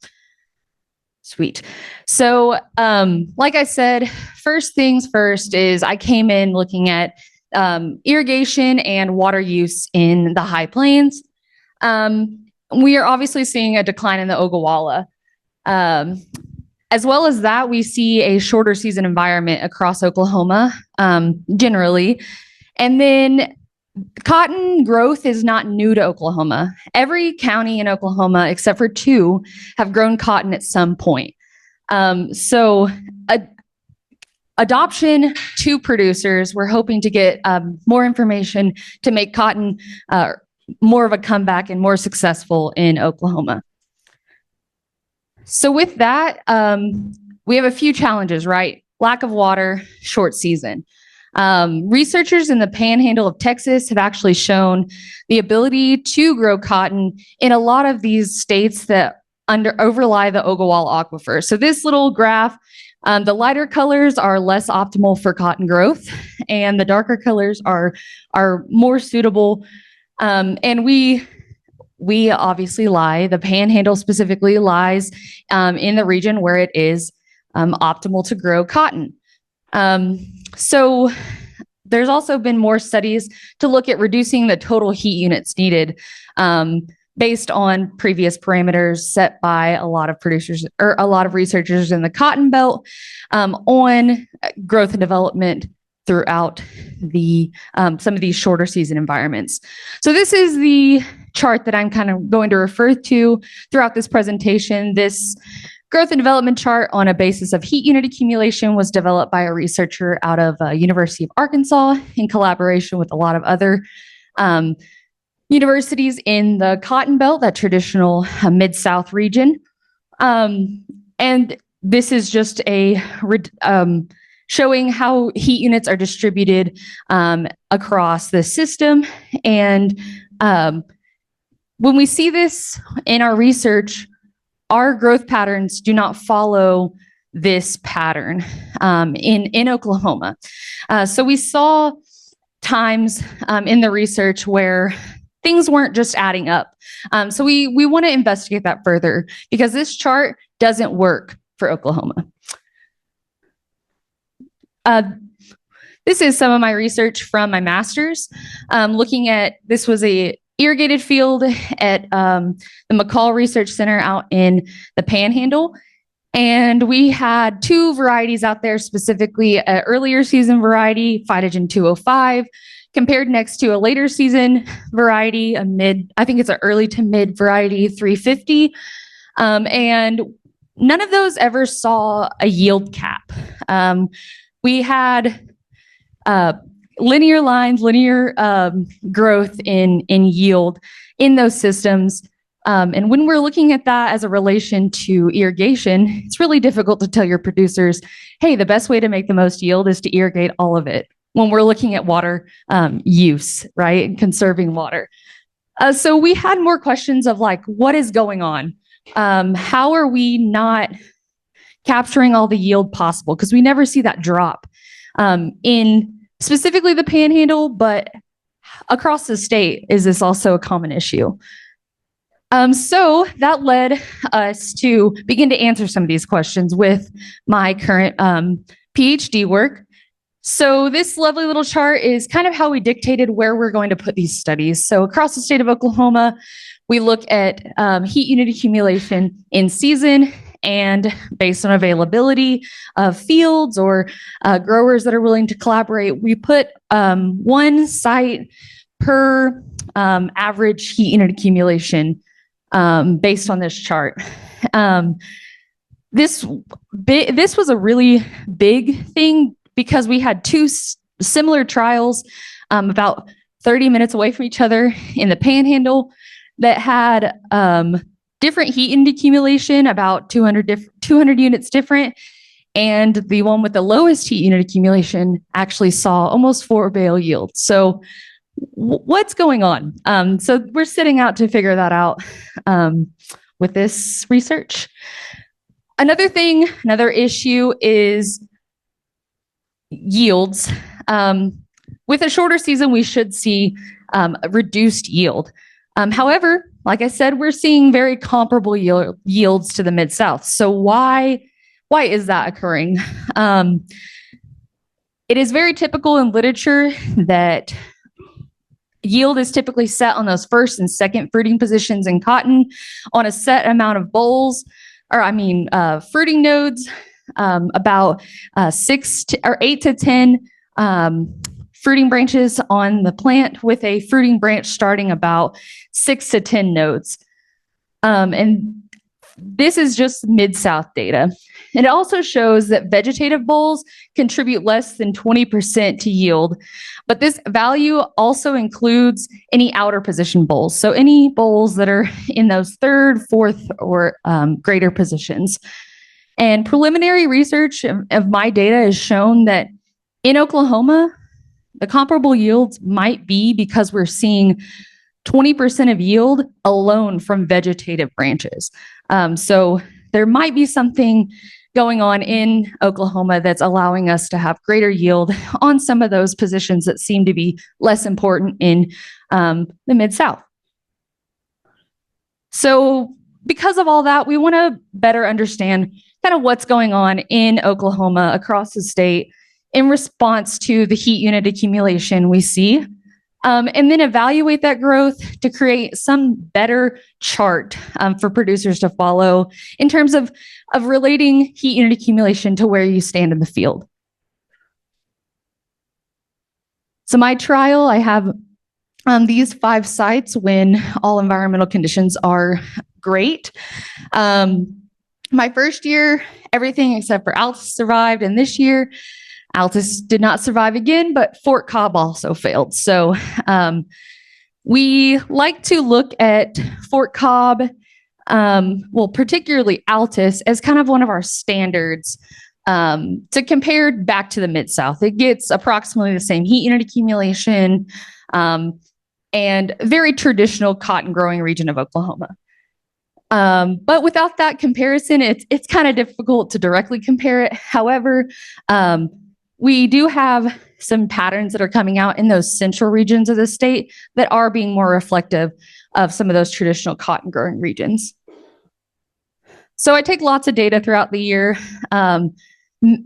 Sweet. So like I said, first things first is I came in looking at irrigation and water use in the high plains. We are obviously seeing a decline in the Ogallala. As well as that, we see a shorter season environment across Oklahoma generally. And then cotton growth is not new to Oklahoma. Every county in Oklahoma, except for 2, have grown cotton at some point. So adoption to producers, we're hoping to get more information to make cotton more of a comeback and more successful in Oklahoma. So with that, we have a few challenges, right? Lack of water, short season. Researchers in the panhandle of Texas have actually shown the ability to grow cotton in a lot of these states that overlie the Ogallala Aquifer. So this little graph, the lighter colors are less optimal for cotton growth, and the darker colors are more suitable. And we obviously the panhandle specifically lies in the region where it is optimal to grow cotton. So there's also been more studies to look at reducing the total heat units needed based on previous parameters set by a lot of producers or a lot of researchers in the Cotton Belt on growth and development throughout the some of these shorter season environments. So this is the chart that I'm kind of going to refer to throughout this presentation. This growth and development chart on a basis of heat unit accumulation was developed by a researcher out of University of Arkansas in collaboration with a lot of other universities in the Cotton Belt, that traditional Mid-South region. And this is just a showing how heat units are distributed across the system. And when we see this in our research, our growth patterns do not follow this pattern in Oklahoma. So we saw times in the research where things weren't just adding up. So we want to investigate that further because this chart doesn't work for Oklahoma. This is some of my research from my master's. Looking at, this was a irrigated field at the McCall Research Center out in the Panhandle. And we had 2 varieties out there, specifically an earlier season variety, Phytogen 205, compared next to a later season variety, I think it's an early to mid variety, 350. And none of those ever saw a yield cap. We had linear lines, linear growth in yield in those systems. And when we're looking at that as a relation to irrigation, it's really difficult to tell your producers, hey, the best way to make the most yield is to irrigate all of it when we're looking at water use, right? And conserving water. So we had more questions of like, what is going on? How are we not capturing all the yield possible? Because we never see that drop in specifically the Panhandle, but across the state, is this also a common issue? So that led us to begin to answer some of these questions with my current PhD work. So this lovely little chart is kind of how we dictated where we're going to put these studies. So across the state of Oklahoma, we look at heat unit accumulation in season and based on availability of fields or growers that are willing to collaborate, we put one site per average heat unit accumulation based on this chart. This was a really big thing because we had two similar trials about 30 minutes away from each other in the Panhandle that had different heat unit accumulation, about 200 units different. And the one with the lowest heat unit accumulation actually saw almost 4 bale yield. So what's going on? So we're setting out to figure that out with this research. Another issue is yields. With a shorter season, we should see reduced yield. However, like I said, we're seeing very comparable yields to the Mid-South. So why is that occurring? It is very typical in literature that yield is typically set on those first and second fruiting positions in cotton on a set amount of bolls, fruiting nodes, about 8 to 10 fruiting branches on the plant, with a fruiting branch starting about 6 to 10 nodes. And this is just Mid-South data. It also shows that vegetative bolls contribute less than 20% to yield, but this value also includes any outer position bolls. So any bolls that are in those third, fourth, or greater positions. And preliminary research of my data has shown that in Oklahoma, the comparable yields might be because we're seeing 20% of yield alone from vegetative branches. So there might be something going on in Oklahoma that's allowing us to have greater yield on some of those positions that seem to be less important in the Mid-South. So because of all that, we want to better understand kind of what's going on in Oklahoma across the state in response to the heat unit accumulation we see, and then evaluate that growth to create some better chart for producers to follow in terms of relating heat unit accumulation to where you stand in the field. So my trial, I have these 5 sites when all environmental conditions are great. My first year, everything except for Altus survived, and this year, Altus did not survive again, but Fort Cobb also failed. So we like to look at Fort Cobb, particularly Altus, as kind of one of our standards to compare back to the Mid-South. It gets approximately the same heat unit accumulation and very traditional cotton growing region of Oklahoma. But without that comparison, it's kind of difficult to directly compare it. However, we do have some patterns that are coming out in those central regions of the state that are being more reflective of some of those traditional cotton growing regions. So I take lots of data throughout the year,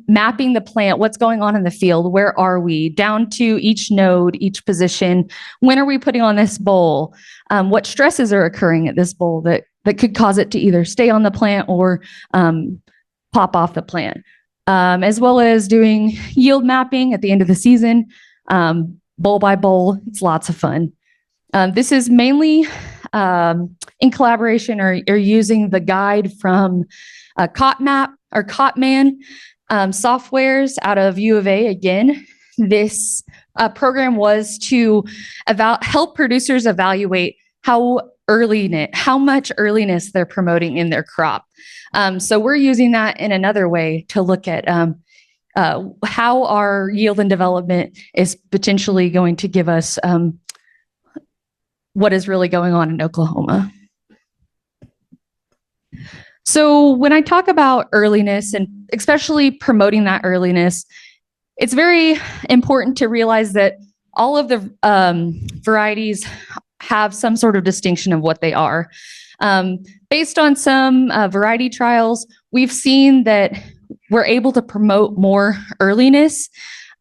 mapping the plant, what's going on in the field, where are we, down to each node, each position, when are we putting on this boll, what stresses are occurring at this boll that could cause it to either stay on the plant or pop off the plant. As well as doing yield mapping at the end of the season, boll by boll. It's lots of fun. This is mainly in collaboration or using the guide from CotMap or CotMan softwares out of U of A. Again, this program was to help producers evaluate how much earliness they're promoting in their crop. So we're using that in another way to look at how our yield and development is potentially going to give us what is really going on in Oklahoma. So when I talk about earliness and especially promoting that earliness, it's very important to realize that all of the varieties have some sort of distinction of what they are. Based on some variety trials, we've seen that we're able to promote more earliness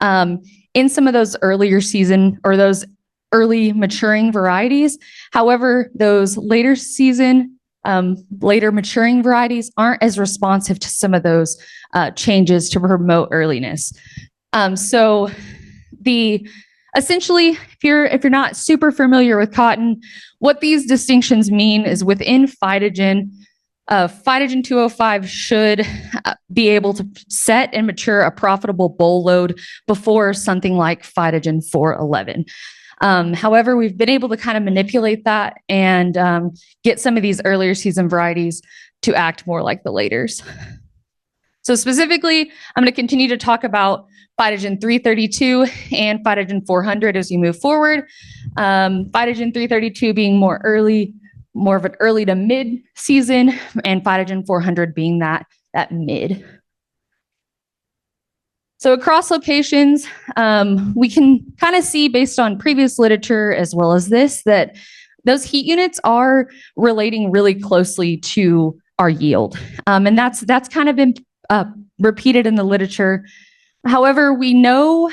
in some of those earlier season or those early maturing varieties. However, those later season Later maturing varieties aren't as responsive to some of those changes to promote earliness. So essentially, if you're not super familiar with cotton, what these distinctions mean is within phytogen, phytogen 205 should be able to set and mature a profitable boll load before something like phytogen 411. However, we've been able to kind of manipulate that and get some of these earlier season varieties to act more like the laters. So specifically, I'm going to continue to talk about phytogen 332 and phytogen 400 as we move forward. Phytogen 332 being more of an early to mid season, and phytogen 400 being that mid. So across locations, we can kind of see based on previous literature as well as this, that those heat units are relating really closely to our yield. And that's kind of been repeated in the literature. However, we know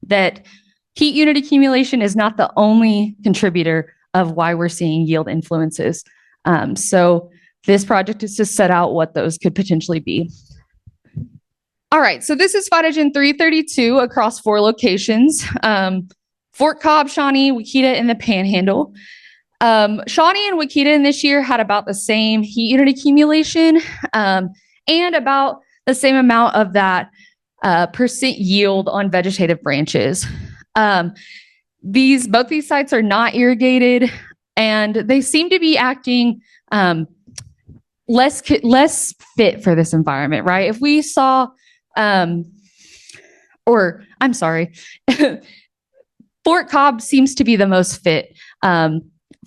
that heat unit accumulation is not the only contributor of why we're seeing yield influences. So this project is to set out what those could potentially be. All right, so this is phytogen 332 across 4 locations. Fort Cobb, Shawnee, Waukeeta, and the Panhandle. Shawnee and Waukeeta in this year had about the same heat unit accumulation and about the same amount of that percent yield on vegetative branches. Both these sites are not irrigated, and they seem to be acting less fit for this environment, right? If we saw, Fort Cobb seems to be the most fit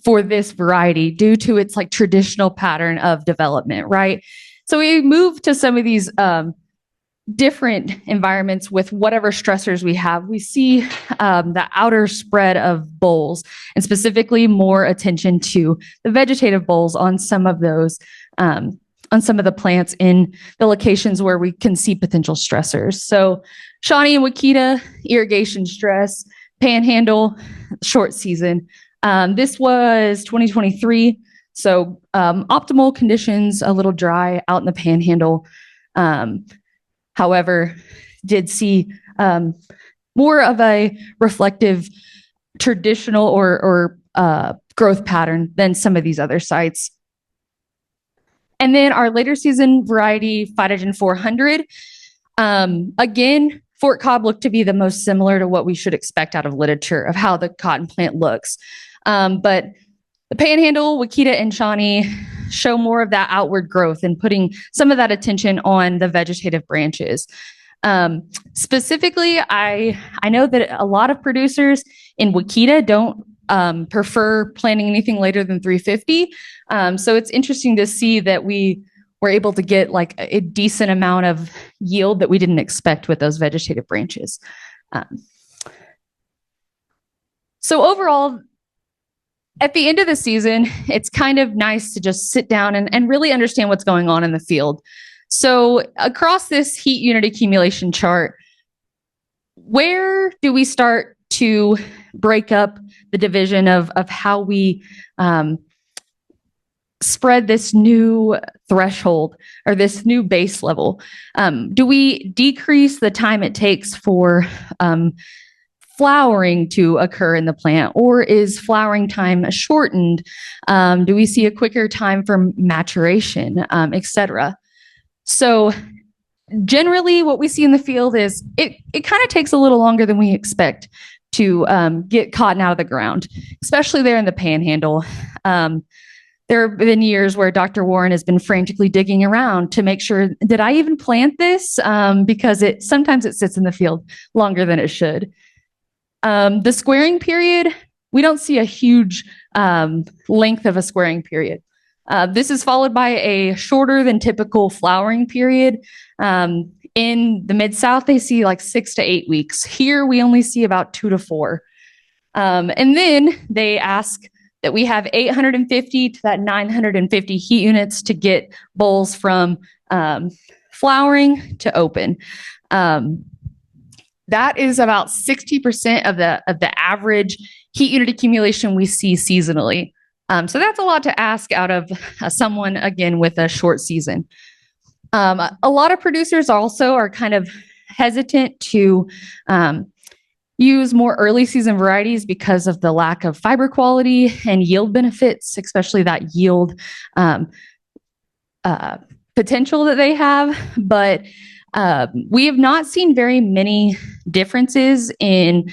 for this variety due to its like traditional pattern of development, right? So we move to some of these different environments with whatever stressors we have. We see the outer spread of bolls, and specifically more attention to the vegetative bolls on some of those, on some of the plants in the locations where we can see potential stressors. So Shawnee and Waukeeta, irrigation stress, Panhandle, short season. This was 2023. So optimal conditions, a little dry out in the Panhandle. However, did see more of a reflective traditional or growth pattern than some of these other sites. And then our later season variety, phytogen 400. Again, Fort Cobb looked to be the most similar to what we should expect out of literature of how the cotton plant looks. But the Panhandle, Waukeeta, and Shawnee show more of that outward growth and putting some of that attention on the vegetative branches. Specifically, I know that a lot of producers in Waukeeta don't prefer planting anything later than 350. So it's interesting to see that we were able to get like a decent amount of yield that we didn't expect with those vegetative branches. So overall, at the end of the season, it's kind of nice to just sit down and really understand what's going on in the field. So across this heat unit accumulation chart, where do we start to break up the division of how we spread this new threshold or this new base level? Do we decrease the time it takes for flowering to occur in the plant, or is flowering time shortened? Do we see a quicker time for maturation, etc.? So generally what we see in the field is it kind of takes a little longer than we expect to get cotton out of the ground, especially there in the Panhandle. There have been years where Dr. Warren has been frantically digging around to make sure, did I even plant this? Because sometimes it sits in the field longer than it should. The squaring period, we don't see a huge length of a squaring period. This is followed by a shorter than typical flowering period. In the Mid-South, they see like 6 to 8 weeks. Here, we only see about 2 to 4. And then they ask that we have 850 to that 950 heat units to get bolls from flowering to open. That is about 60% of the average heat unit accumulation we see seasonally. So that's a lot to ask out of someone, again, with a short season. A lot of producers also are kind of hesitant to use more early season varieties because of the lack of fiber quality and yield benefits, especially that yield potential that they have. But we have not seen very many differences in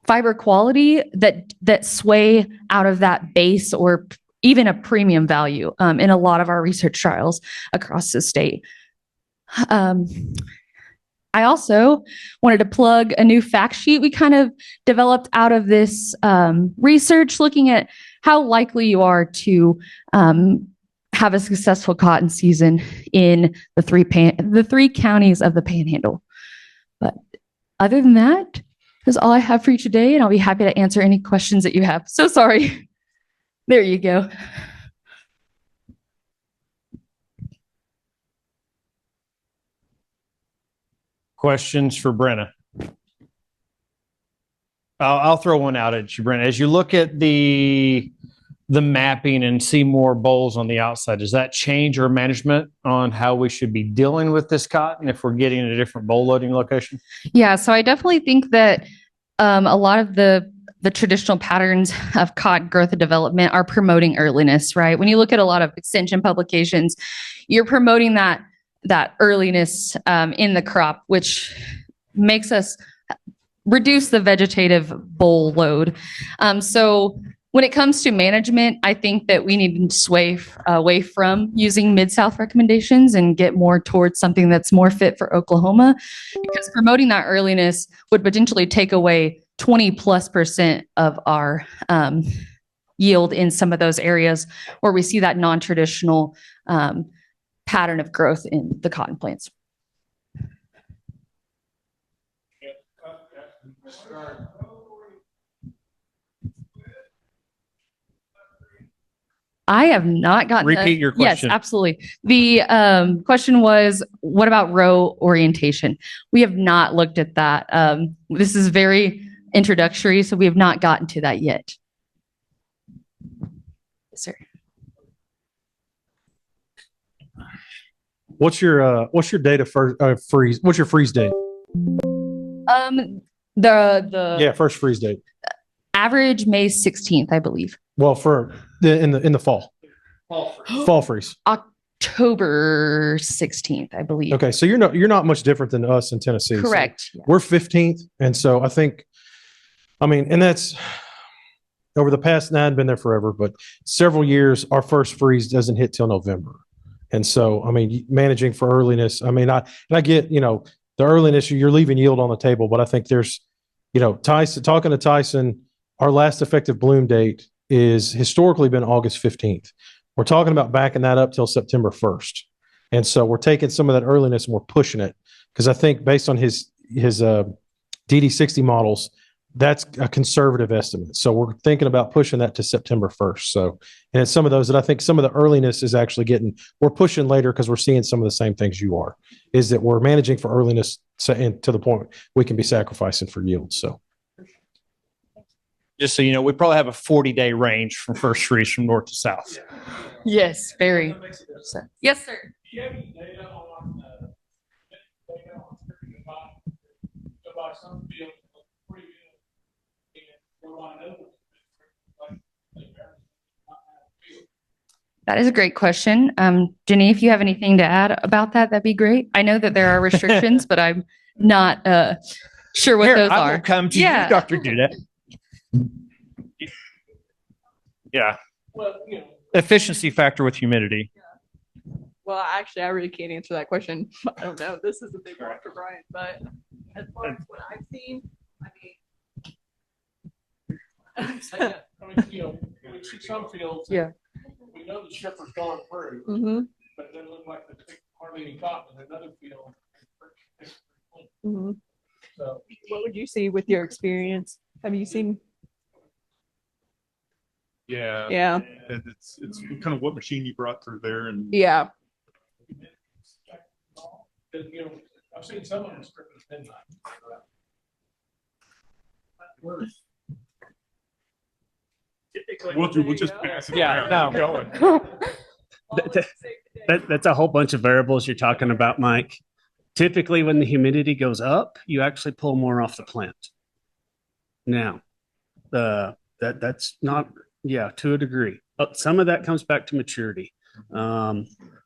fiber quality that sway out of that base or even a premium value in a lot of our research trials across the state. I also wanted to plug a new fact sheet we kind of developed out of this research, looking at how likely you are to have a successful cotton season in the three counties of the Panhandle. But other than that, that's all I have for you today, and I'll be happy to answer any questions that you have. So sorry. There you go. Questions for Brenna? I'll throw one out at you, Brenna. As you look at the mapping and see more bowls on the outside, does that change our management on how we should be dealing with this cotton if we're getting a different bowl loading location? Yeah, so I definitely think that a lot of the traditional patterns of cotton growth and development are promoting earliness, right? When you look at a lot of extension publications, you're promoting that earliness in the crop, which makes us reduce the vegetative bowl load. So when it comes to management, I think that we need to sway away from using Mid-South recommendations and get more towards something that's more fit for Oklahoma, because promoting that earliness would potentially take away 20+% of our yield in some of those areas where we see that non-traditional pattern of growth in the cotton plants. I have not gotten Repeat your question. Yes, absolutely. The question was, what about row orientation? We have not looked at that. This is very introductory, so we have not gotten to that yet. Yes, sir. What's your data freeze? What's your freeze date? The First freeze date. Average May 16th, I believe. Well, for in the fall. Fall freeze. October 16th, I believe. Okay, so you're not much different than us in Tennessee. Correct. So we're 15th, and so and that's over the past. Now I've been there forever, but several years, our first freeze doesn't hit till November, and so managing for earliness. I get the earliness. You're leaving yield on the table, but I think there's talking to Tyson, our last effective bloom date is historically been August 15th. We're talking about backing that up till September 1st. And so we're taking some of that earliness and we're pushing it, because I think based on his DD60 models, that's a conservative estimate. So we're thinking about pushing that to September 1st. So, and it's some of those that I think some of the earliness is actually we're pushing later because we're seeing some of the same things you are, is that we're managing for earliness to the point we can be sacrificing for yield. So. Just so you know, we probably have a 40-day range from first freeze from north to south. Yes, very. Yes, sir. Do you have any data on some field That is a great question. Jenny, if you have anything to add about that, that'd be great. I know that there are restrictions, but I'm not sure what those I are. will come to you, Dr. Duda. Yeah. Well, Efficiency factor with humidity. Well, actually, I really can't answer that question. I don't know. This is a big one for Brian, but as far as what I've seen, we see some fields. Yeah. We know the shipper's gone through, but it doesn't look like they picked hardly any cotton in another field. So, what would you see with your experience? Have you seen? Yeah. It's kind of what machine you brought through there, and Yeah. I've seen some of them stripping midnight. We'll just pass it. Yeah, around. no. Going. That's a whole bunch of variables you're talking about, Mike. Typically, when the humidity goes up, you actually pull more off the plant. Now, that's not, yeah, to a degree. Some of that comes back to maturity.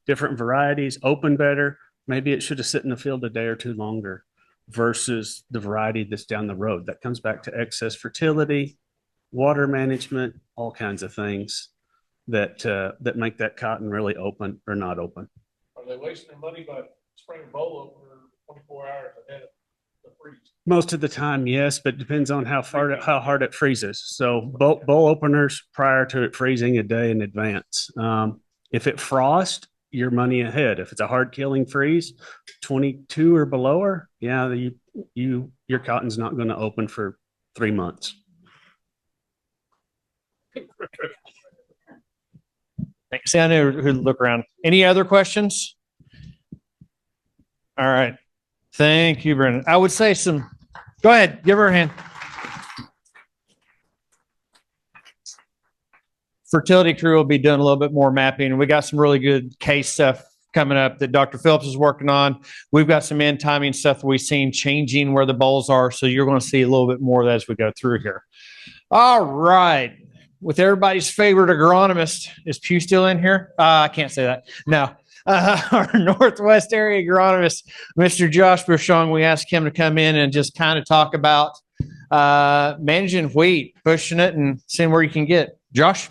Different varieties open better. Maybe it should have sit in the field a day or two longer versus the variety that's down the road. That comes back to excess fertility, water management, all kinds of things that make that cotton really open or not open. Are they wasting their money by spraying bowl opener 24 hours ahead of the freeze? Most of the time, yes, but it depends on how hard it freezes. So bowl openers prior to it freezing a day in advance. If it frost, you're money ahead. If it's a hard killing freeze, 22 or below, yeah, your cotton's not going to open for 3 months. See, I know who to look around. Any other questions? All right. Thank you, Brendan. I would say go ahead, give her a hand. Fertility crew will be doing a little bit more mapping, and we got some really good case stuff coming up that Dr. Phillips is working on. We've got some end timing stuff that we've seen changing where the bowls are, so you're going to see a little bit more of that as we go through here. All right. With everybody's favorite agronomist, is Pew still in here? I can't say that. No. Our Northwest area agronomist, Mr. Josh Bushong, we asked him to come in and just kind of talk about managing wheat, pushing it, and seeing where you can get. Josh?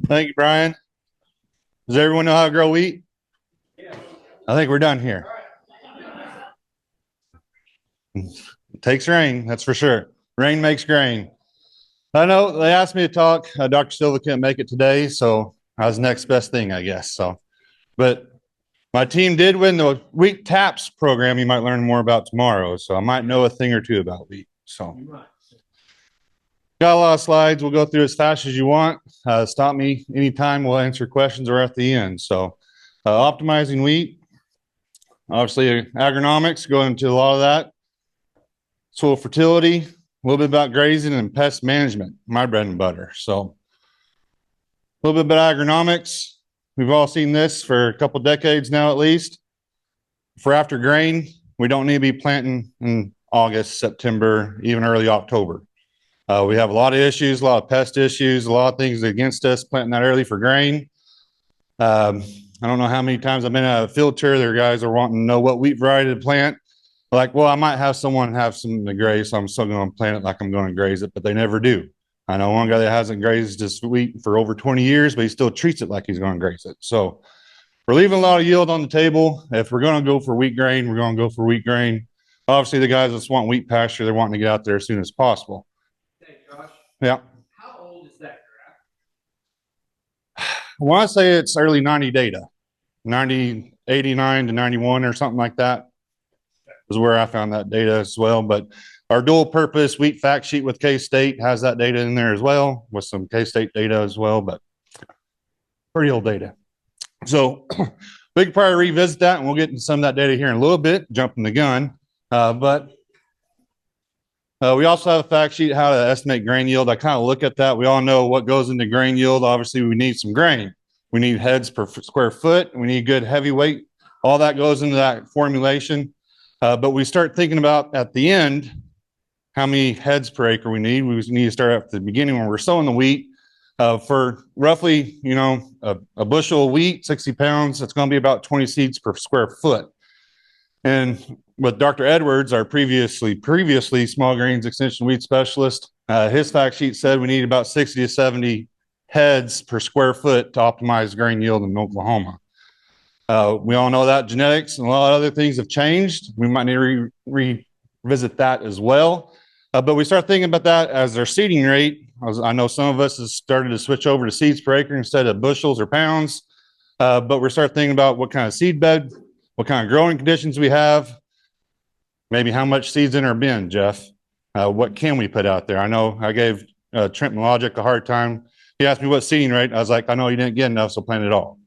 Thank you, Brian. Does everyone know how to grow wheat? Yeah. I think we're done here. It takes rain, that's for sure. Rain makes grain. I know they asked me to talk. Dr. Silva couldn't make it today, so I was the next best thing, I guess. But my team did win the wheat taps program. You might learn more about tomorrow, so I might know a thing or two about wheat. So got a lot of slides. We'll go through as fast as you want. Stop me anytime. We'll answer questions or at the end. So optimizing wheat, obviously agronomics, go into a lot of that. Soil fertility, a little bit about grazing and pest management, my bread and butter. So a little bit about agronomics. We've all seen this for a couple decades now, at least. For after grain, we don't need to be planting in August, September, even early October. We have a lot of issues, a lot of pest issues, a lot of things against us planting that early for grain. I don't know how many times I've been at a field tour. There guys are wanting to know what wheat variety to plant. Like, well, I might have someone have something to graze, so I'm still going to plant it like I'm going to graze it, but they never do. I know one guy that hasn't grazed his wheat for over 20 years, but he still treats it like he's going to graze it. So we're leaving a lot of yield on the table. If we're going to go for wheat grain, we're going to go for wheat grain. Obviously, the guys that want wheat pasture, they're wanting to get out there as soon as possible. Hey, Josh. Yeah. How old is that graph? I want to say it's early 90 data, 89 to 91 or something like that is where I found that data as well. But our dual purpose wheat fact sheet with K-State has that data in there as well, with some K-State data as well, but pretty old data. So we could probably revisit that, and we'll get into some of that data here in a little bit, jumping the gun. But we also have a fact sheet, how to estimate grain yield. I kind of look at that. We all know what goes into grain yield. Obviously, we need some grain. We need heads per square foot. We need good heavy weight. All that goes into that formulation. But we start thinking about at the end, how many heads per acre we need. We need to start at the beginning when we're sowing the wheat. For roughly, a bushel of wheat, 60 pounds, it's going to be about 20 seeds per square foot. And with Dr. Edwards, our previously small grains extension wheat specialist, his fact sheet said we need about 60 to 70 heads per square foot to optimize grain yield in Oklahoma. We all know that genetics and a lot of other things have changed. We might need to revisit that as well. But we start thinking about that as our seeding rate. I know some of us have started to switch over to seeds per acre instead of bushels or pounds. But we start thinking about what kind of seed bed, what kind of growing conditions we have, maybe how much seeds in our bin, Jeff. What can we put out there? I know I gave Trenton Logic a hard time. He asked me what seeding rate. I was like, I know you didn't get enough, so plant it all.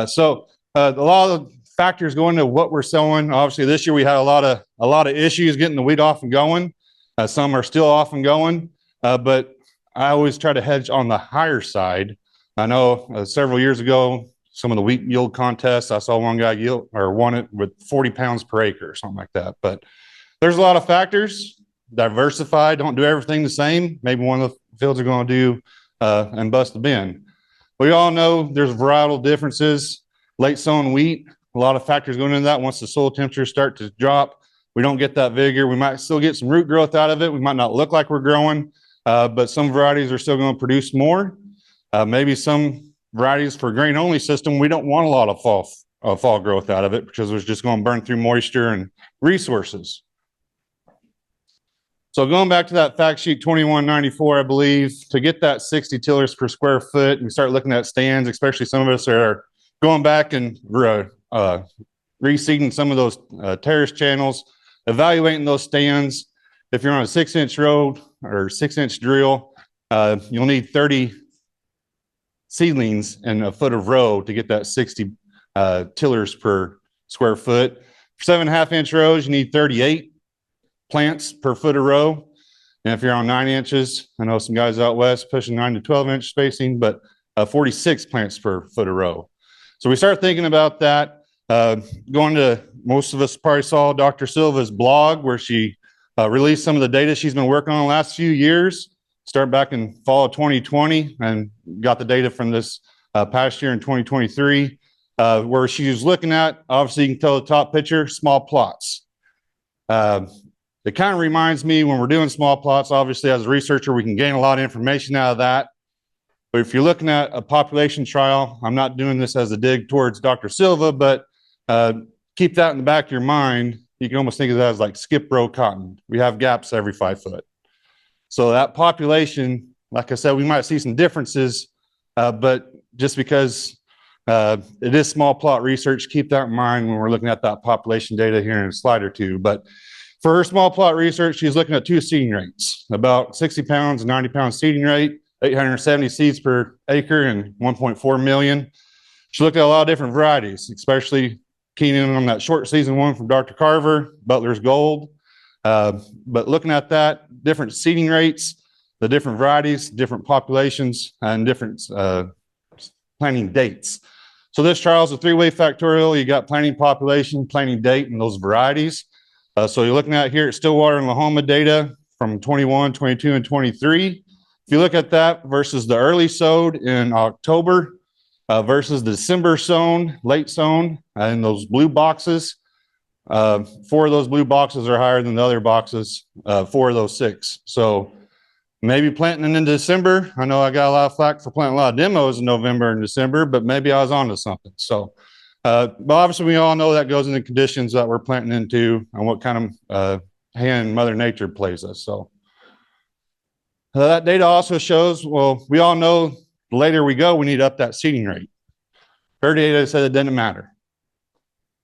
So a lot of factors go into what we're sowing. Obviously, this year we had a lot of issues getting the wheat off and going. Some are still off and going. but I always try to hedge on the higher side. I know several years ago, some of the wheat yield contests, I saw one guy won it with 40 pounds per acre or something like that. But there's a lot of factors. Diversify, don't do everything the same. Maybe one of the fields are going to do and bust the bin. We all know there's varietal differences. Late sown wheat, a lot of factors going into that. Once the soil temperatures start to drop, we don't get that vigor. We might still get some root growth out of it. We might not look like we're growing, but some varieties are still going to produce more. Maybe some varieties for grain only system, we don't want a lot of fall growth out of it because it's just going to burn through moisture and resources. So going back to that fact sheet 2194, I believe, to get that 60 tillers per square foot, and we start looking at stands, especially some of us are going back and reseeding some of those terrace channels, evaluating those stands. If you're on a 6-inch road or 6-inch drill, you'll need 30 seedlings in a foot of row to get that 60 tillers per square foot. For 7.5-inch rows, you need 38 plants per foot of row. And if you're on 9 inches, I know some guys out west pushing 9 to 12-inch spacing, but 46 plants per foot of row. So we start thinking about that. Most of us probably saw Dr. Silva's blog where she released some of the data she's been working on the last few years. Start back in fall of 2020 and got the data from this past year in 2023, where she was looking at, obviously you can tell the top picture, small plots. It kind of reminds me when we're doing small plots, obviously as a researcher, we can gain a lot of information out of that. But if you're looking at a population trial, I'm not doing this as a dig towards Dr. Silva, but keep that in the back of your mind. You can almost think of that as like skip row cotton. We have gaps every 5 foot. So that population, like I said, we might see some differences, but just because it is small plot research, keep that in mind when we're looking at that population data here in a slide or two. But for her small plot research, she's looking at 2 seeding rates, about 60 pounds and 90 pound seeding rate, 870 seeds per acre and 1.4 million. She looked at a lot of different varieties, especially keying in on that short season one from Dr. Carver, Butler's Gold. But looking at that, different seeding rates, the different varieties, different populations, and different planting dates. So this trial is a 3-way factorial. You got planting population, planting date, and those varieties. So you're looking at here at Stillwater and Lahoma data from 21, 22, and 23. If you look at that versus the early sowed in October versus the December sown, late sown, and those blue boxes, 4 of those blue boxes are higher than the other boxes, 4 of those 6. So maybe planting in December. I know I got a lot of flack for planting a lot of demos in November and December, but maybe I was onto something. So but obviously we all know that goes into conditions that we're planting into and what kind of hand Mother Nature plays us. So that data also shows, well, we all know the later we go, we need to up that seeding rate. Her data said it didn't matter.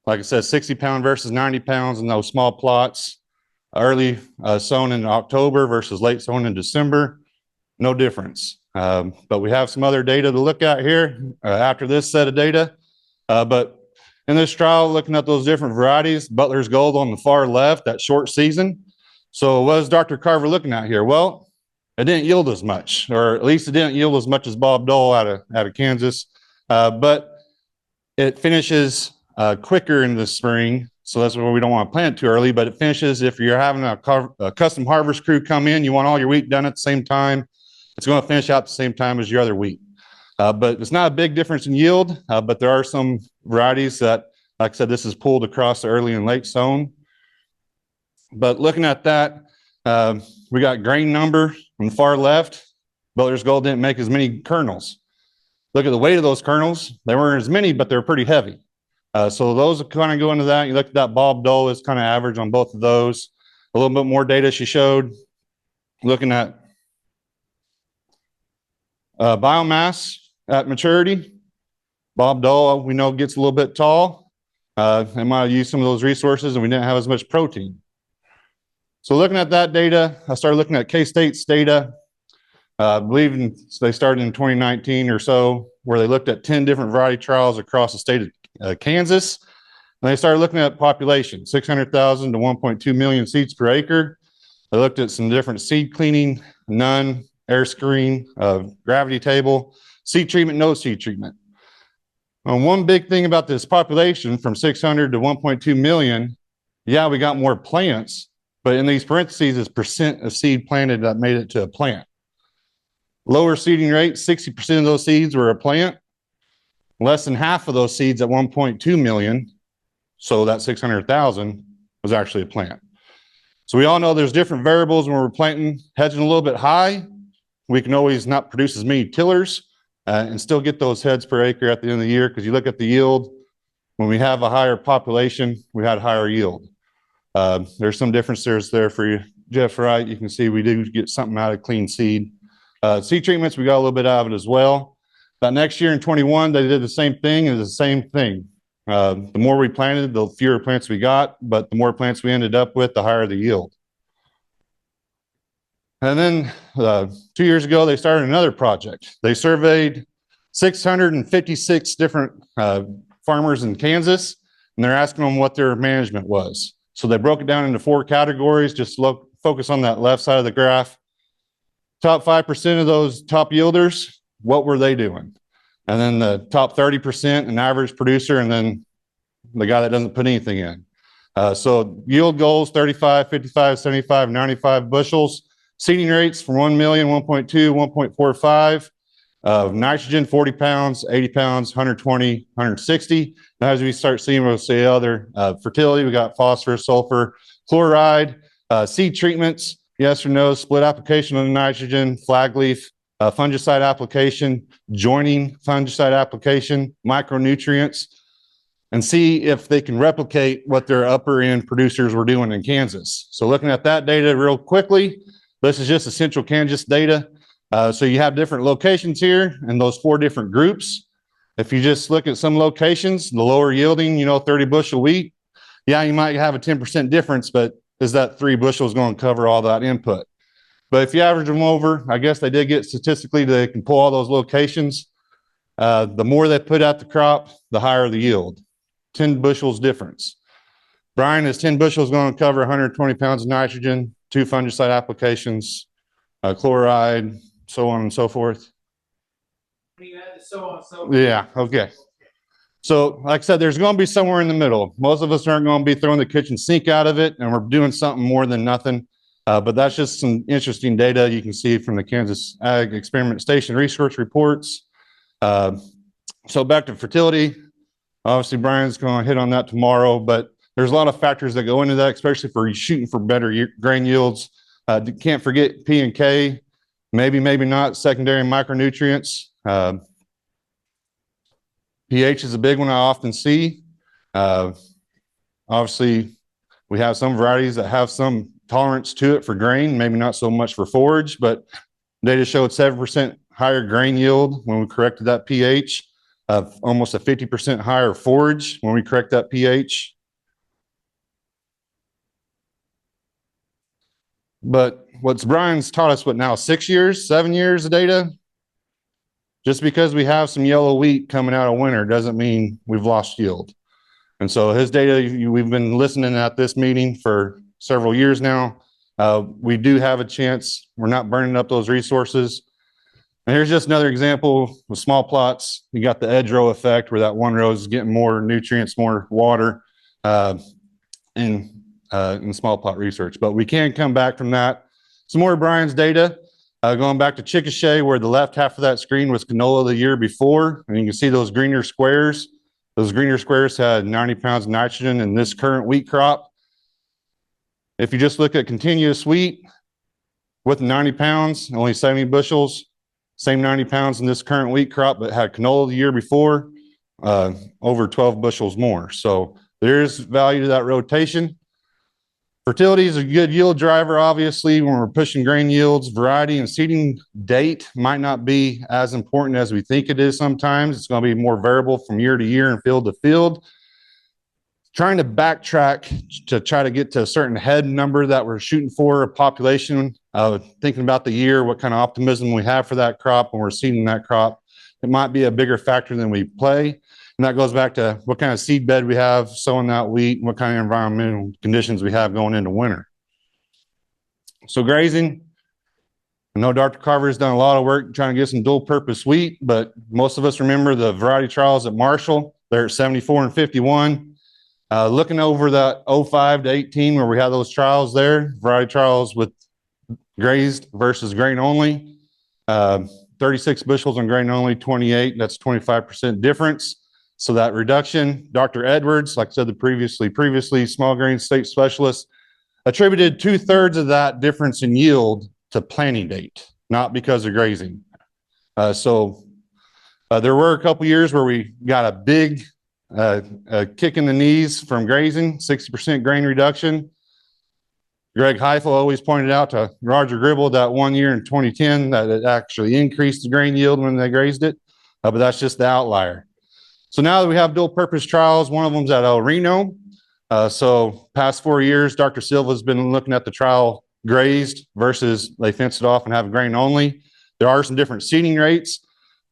Like I said, 60 pound versus 90 pounds in those small plots, early sown in October versus late sown in December, no difference. But we have some other data to look at here after this set of data. But in this trial, looking at those different varieties, Butler's Gold on the far left, that short season. So what is Dr. Carver looking at here? Well, it didn't yield as much, or at least it didn't yield as much as Bob Dole out of Kansas. But it finishes quicker in the spring. So that's why we don't want to plant too early, but it finishes if you're having a custom harvest crew come in, you want all your wheat done at the same time. It's going to finish out at the same time as your other wheat. But it's not a big difference in yield, but there are some varieties that, like I said, this is pulled across the early and late sown. But looking at that, we got grain number on the far left. Butler's Gold didn't make as many kernels. Look at the weight of those kernels. They weren't as many, but they're pretty heavy. So those kind of go into that. You look at that Bob Dole is kind of average on both of those. A little bit more data she showed. Looking at biomass at maturity. Bob Dole, we know, gets a little bit tall. They might have used some of those resources and we didn't have as much protein. So looking at that data, I started looking at K-State's data. I believe they started in 2019 or so, where they looked at 10 different variety trials across the state of Kansas. And they started looking at population, 600,000 to 1.2 million seeds per acre. They looked at some different seed cleaning, none, air screen, gravity table, seed treatment, no seed treatment. One big thing about this population from 600 to 1.2 million, yeah, we got more plants, but in these parentheses is percent of seed planted that made it to a plant. Lower seeding rate, 60% of those seeds were a plant. Less than half of those seeds at 1.2 million, so that 600,000 was actually a plant. So we all know there's different variables when we're planting, hedging a little bit high. We can always not produce as many tillers and still get those heads per acre at the end of the year, because you look at the yield, when we have a higher population, we had higher yield. There's some differences there for you, Jeff, right? You can see we do get something out of clean seed. Seed treatments, we got a little bit out of it as well. That next year in 21, they did the same thing, and the same thing. The more we planted, the fewer plants we got, but the more plants we ended up with, the higher the yield. And then 2 years ago, they started another project. They surveyed 656 different farmers in Kansas, and they're asking them what their management was. So they broke it down into 4 categories. Just focus on that left side of the graph. Top 5% of those top yielders, what were they doing? And then the top 30%, an average producer, and then the guy that doesn't put anything in. So yield goals, 35, 55, 75, 95 bushels. Seeding rates from 1 million, 1.2, 1.45. Nitrogen, 40 pounds, 80 pounds, 120, 160. Now, as we start seeing, we'll see other fertility. We got phosphorus, sulfur, chloride, seed treatments, yes or no, split application of the nitrogen, flag leaf, fungicide application, joining fungicide application, micronutrients, and see if they can replicate what their upper end producers were doing in Kansas. So looking at that data real quickly, this is just the central Kansas data. So you have different locations here and those 4 different groups. If you just look at some locations, the lower yielding, 30 bushel wheat, yeah, you might have a 10% difference, but is that 3 bushels going to cover all that input? But if you average them over, I guess they did get statistically, they can pull all those locations. The more they put out the crop, the higher the yield. 10 bushels difference. Brian, is 10 bushels going to cover 120 pounds of nitrogen, 2 fungicide applications, chloride, so on and so forth? Yeah, okay. So like I said, there's going to be somewhere in the middle. Most of us aren't going to be throwing the kitchen sink out of it, and we're doing something more than nothing. But that's just some interesting data you can see from the Kansas Ag Experiment Station research reports. So back to fertility. Obviously, Brian's going to hit on that tomorrow, but there's a lot of factors that go into that, especially for shooting for better grain yields. Can't forget P and K, maybe not, secondary micronutrients. pH is a big one I often see. Obviously, we have some varieties that have some tolerance to it for grain, maybe not so much for forage, but data showed 7% higher grain yield when we corrected that pH, almost a 50% higher forage when we correct that pH. But what's Brian's taught us, what now, 6 years, 7 years of data? Just because we have some yellow wheat coming out of winter doesn't mean we've lost yield. And so his data, we've been listening at this meeting for several years now. We do have a chance. We're not burning up those resources. And here's just another example with small plots. You got the edge row effect where that one row is getting more nutrients, more water in small plot research. But we can come back from that. Some more of Brian's data. Going back to Chickasha, where the left half of that screen was canola the year before. And you can see those greener squares. Those greener squares had 90 pounds of nitrogen in this current wheat crop. If you just look at continuous wheat with 90 pounds, only 70 bushels, same 90 pounds in this current wheat crop, but had canola the year before, over 12 bushels more. So there's value to that rotation. Fertility is a good yield driver, obviously, when we're pushing grain yields. Variety and seeding date might not be as important as we think it is sometimes. It's going to be more variable from year to year and field to field. Trying to backtrack to try to get to a certain head number that we're shooting for, a population, thinking about the year, what kind of optimism we have for that crop when we're seeding that crop. It might be a bigger factor than we play. And that goes back to what kind of seed bed we have sowing that wheat, and what kind of environmental conditions we have going into winter. So grazing, I know Dr. Carver has done a lot of work trying to get some dual purpose wheat, but most of us remember the variety trials at Marshall. They're at 74 and 51. Looking over that 05 to 18 where we had those trials there, variety trials with grazed versus grain only. 36 bushels on grain only, 28, that's 25% difference. So that reduction, Dr. Edwards, like I said, the previously small grain state specialist, attributed 2/3 of that difference in yield to planting date, not because of grazing. There were a couple years where we got a big kick in the knees from grazing, 60% grain reduction. Greg Heifel always pointed out to Roger Gribble that one year in 2010 that it actually increased the grain yield when they grazed it, but that's just the outlier. So now that we have dual purpose trials, one of them's at El Reno. So past 4 years, Dr. Silva's been looking at the trial grazed versus they fence it off and have grain only. There are some different seeding rates.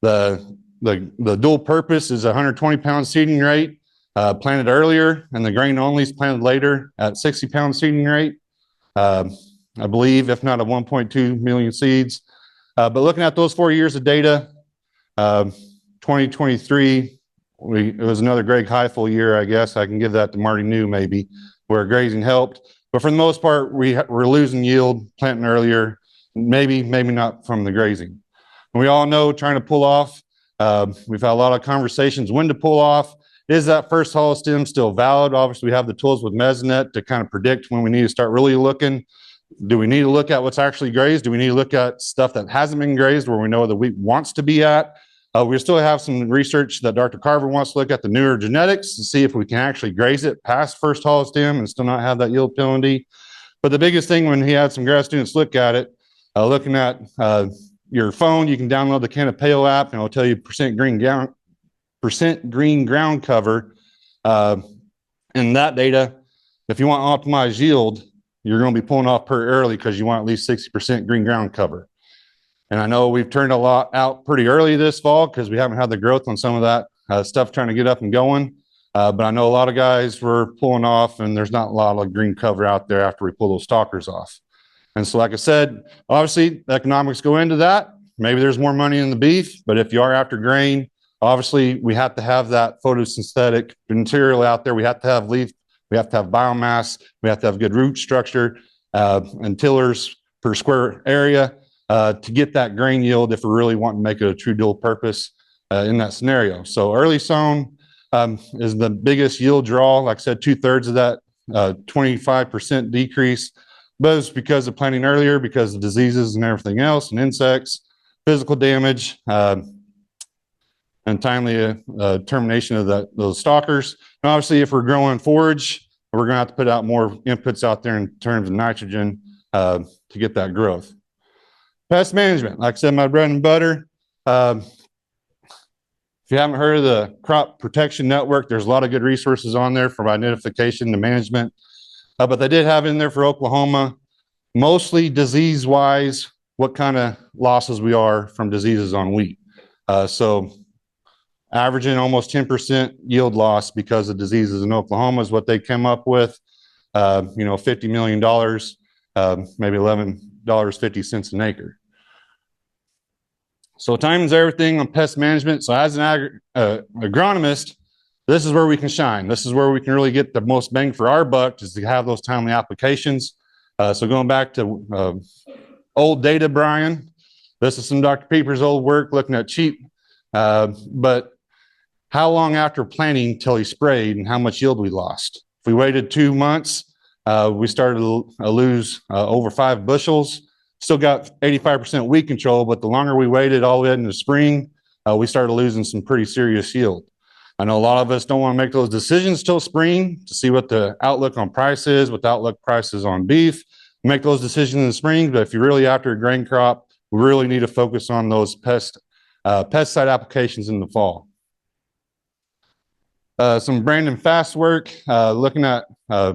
The dual purpose is a 120-pound seeding rate planted earlier, and the grain only is planted later at 60-pound seeding rate. I believe, if not a 1.2 million seeds. But looking at those 4 years of data, 2023, it was another Greg Heifel year, I guess. I can give that to Marty New maybe, where grazing helped. But for the most part, we're losing yield, planting earlier, maybe not from the grazing. And we all know trying to pull off, we've had a lot of conversations when to pull off. Is that first hollow stem still valid? Obviously, we have the tools with Mesonet to kind of predict when we need to start really looking. Do we need to look at what's actually grazed? Do we need to look at stuff that hasn't been grazed where we know the wheat wants to be at? We still have some research that Dr. Carver wants to look at the newer genetics to see if we can actually graze it past first hollow stem and still not have that yield penalty. But the biggest thing when he had some grad students look at it, looking at your phone, you can download the Canopeo app and it'll tell you percent green ground cover. In that data, if you want optimized yield, you're going to be pulling off pretty early because you want at least 60% green ground cover. And I know we've turned a lot out pretty early this fall because we haven't had the growth on some of that stuff trying to get up and going. But I know a lot of guys were pulling off and there's not a lot of green cover out there after we pull those stalkers off. And so, like I said, obviously the economics go into that. Maybe there's more money in the beef, but if you are after grain, obviously we have to have that photosynthetic material out there. We have to have leaf, we have to have biomass, we have to have good root structure and tillers per square area to get that grain yield if we really want to make it a true dual purpose in that scenario. So early sown is the biggest yield draw. Like I said, 2/3 of that 25% decrease, but it's because of planting earlier, because of diseases and everything else and insects, physical damage, and timely termination of those stalkers. And obviously, if we're growing forage, we're going to have to put out more inputs out there in terms of nitrogen to get that growth. Pest management, like I said, my bread and butter. If you haven't heard of the Crop Protection Network, there's a lot of good resources on there from identification to management. But they did have in there for Oklahoma, mostly disease-wise, what kind of losses we are from diseases on wheat. So averaging almost 10% yield loss because of diseases in Oklahoma is what they came up with. $50 million, maybe $11.50 an acre. So timing's everything on pest management. So as an agronomist, this is where we can shine. This is where we can really get the most bang for our buck, is to have those timely applications. So going back to old data, Brian, this is some Dr. Pieper's old work looking at cheap, but how long after planting till he sprayed and how much yield we lost. If we waited 2 months, we started to lose over 5 bushels. Still got 85% weed control, but the longer we waited all the way into spring, we started losing some pretty serious yield. I know a lot of us don't want to make those decisions till spring to see what the outlook on price is, what the outlook price is on beef. Make those decisions in the spring, but if you're really after a grain crop, we really need to focus on those pesticide applications in the fall. Some Brandon Fast work, looking at, I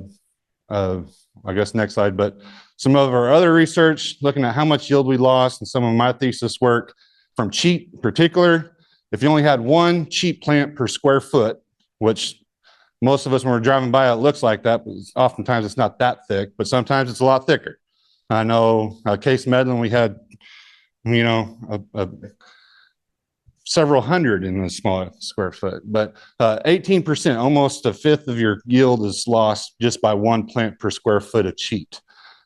guess next slide, but some of our other research, looking at how much yield we lost, and some of my thesis work from cheat in particular. If you only had one cheat plant per square foot, which most of us when we're driving by, it looks like that, but oftentimes it's not that thick, but sometimes it's a lot thicker. I know Case Medlin, we had, you know, several hundred in a small square foot, but 18%, almost a fifth of your yield is lost just by one plant per square foot of cheat.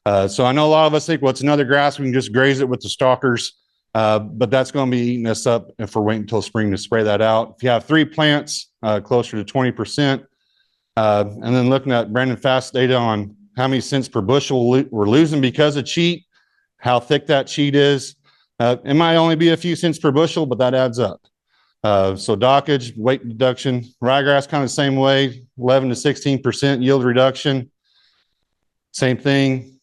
So I know a lot of us think, well, it's another grass, we can just graze it with the stalkers, but that's going to be eating us up if we're waiting until spring to spray that out. If you have 3 plants, closer to 20%, and then looking at Brandon Fast's data on how many cents per bushel we're losing because of cheat, how thick that cheat is. It might only be a few cents per bushel, but that adds up. So dockage, weight deduction, ryegrass kind of the same way, 11 to 16% yield reduction. Same thing,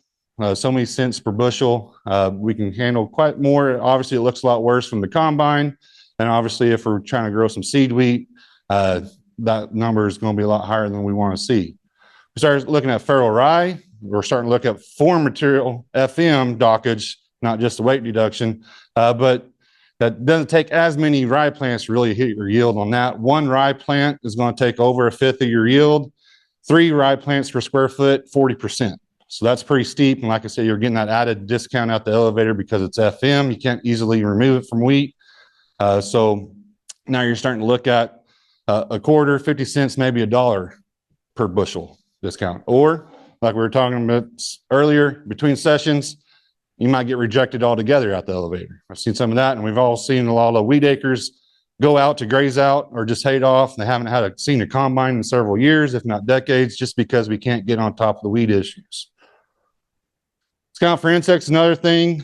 so many cents per bushel. We can handle quite more. Obviously, it looks a lot worse from the combine. And obviously, if we're trying to grow some seed wheat, that number is going to be a lot higher than we want to see. We started looking at feral rye. We're starting to look at form material FM dockage, not just the weight deduction, but that doesn't take as many rye plants to really hit your yield on that. 1 rye plant is going to take over a fifth of your yield. 3 rye plants per square foot, 40%. So that's pretty steep. And like I said, you're getting that added discount out the elevator because it's FM. You can't easily remove it from wheat. So now you're starting to look at a quarter, 50 cents, maybe $1 per bushel discount. Or like we were talking about earlier, between sessions, you might get rejected altogether out the elevator. I've seen some of that, and we've all seen a lot of wheat acres go out to graze out or just hate off. They haven't seen a combine in several years, if not decades, just because we can't get on top of the weed issues. Scout for insects, another thing.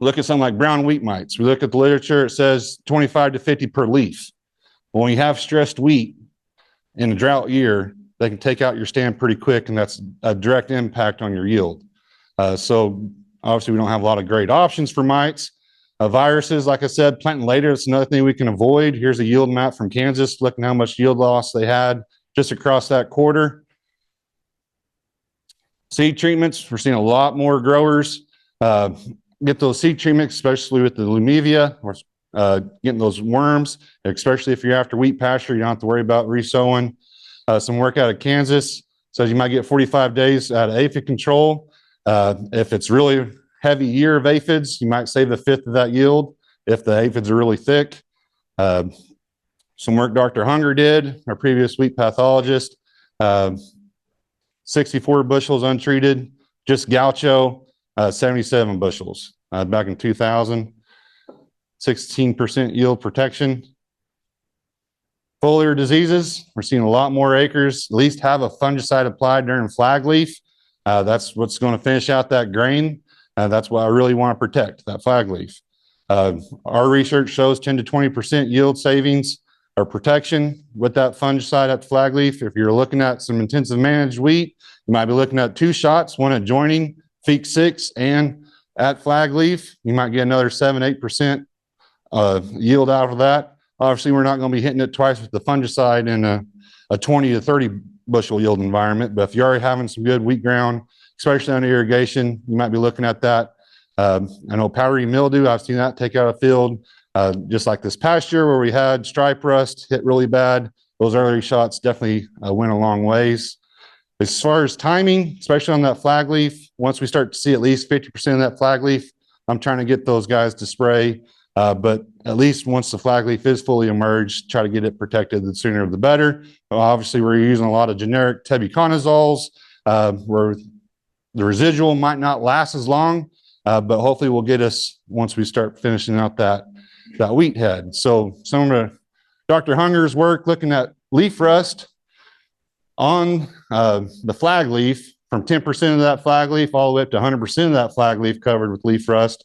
Look at something like brown wheat mites. We look at the literature, it says 25 to 50 per leaf. When you have stressed wheat in a drought year, they can take out your stand pretty quick, and that's a direct impact on your yield. So obviously we don't have a lot of great options for mites. Viruses, like I said, planting later, it's another thing we can avoid. Here's a yield map from Kansas, looking how much yield loss they had just across that quarter. Seed treatments, we're seeing a lot more growers get those seed treatments, especially with the Lumivia, or getting those worms, especially if you're after wheat pasture, you don't have to worry about resowing. Some work out of Kansas says you might get 45 days out of aphid control. If it's really heavy year of aphids, you might save a fifth of that yield if the aphids are really thick. Some work Dr. Hunger did, our previous wheat pathologist, 64 bushels untreated, just gaucho, 77 bushels back in 2000, 16% yield protection. Foliar diseases, we're seeing a lot more acres at least have a fungicide applied during flag leaf. That's what's going to finish out that grain. That's what I really want to protect, that flag leaf. Our research shows 10 to 20% yield savings or protection with that fungicide at the flag leaf. If you're looking at some intensive managed wheat, you might be looking at 2 shots, one adjoining Feek 6 and at flag leaf. You might get another 7-8% yield out of that. Obviously, we're not going to be hitting it twice with the fungicide in a 20 to 30 bushel yield environment. But if you're already having some good wheat ground, especially under irrigation, you might be looking at that. I know powdery mildew, I've seen that take out a field, just like this past year where we had stripe rust hit really bad. Those early shots definitely went a long ways. As far as timing, especially on that flag leaf, once we start to see at least 50% of that flag leaf, I'm trying to get those guys to spray. But at least once the flag leaf is fully emerged, try to get it protected, the sooner the better. Obviously, we're using a lot of generic tebuconazoles where the residual might not last as long, but hopefully will get us once we start finishing out that wheat head. So some of Dr. Hunger's work looking at leaf rust on the flag leaf, from 10% of that flag leaf all the way up to 100% of that flag leaf covered with leaf rust.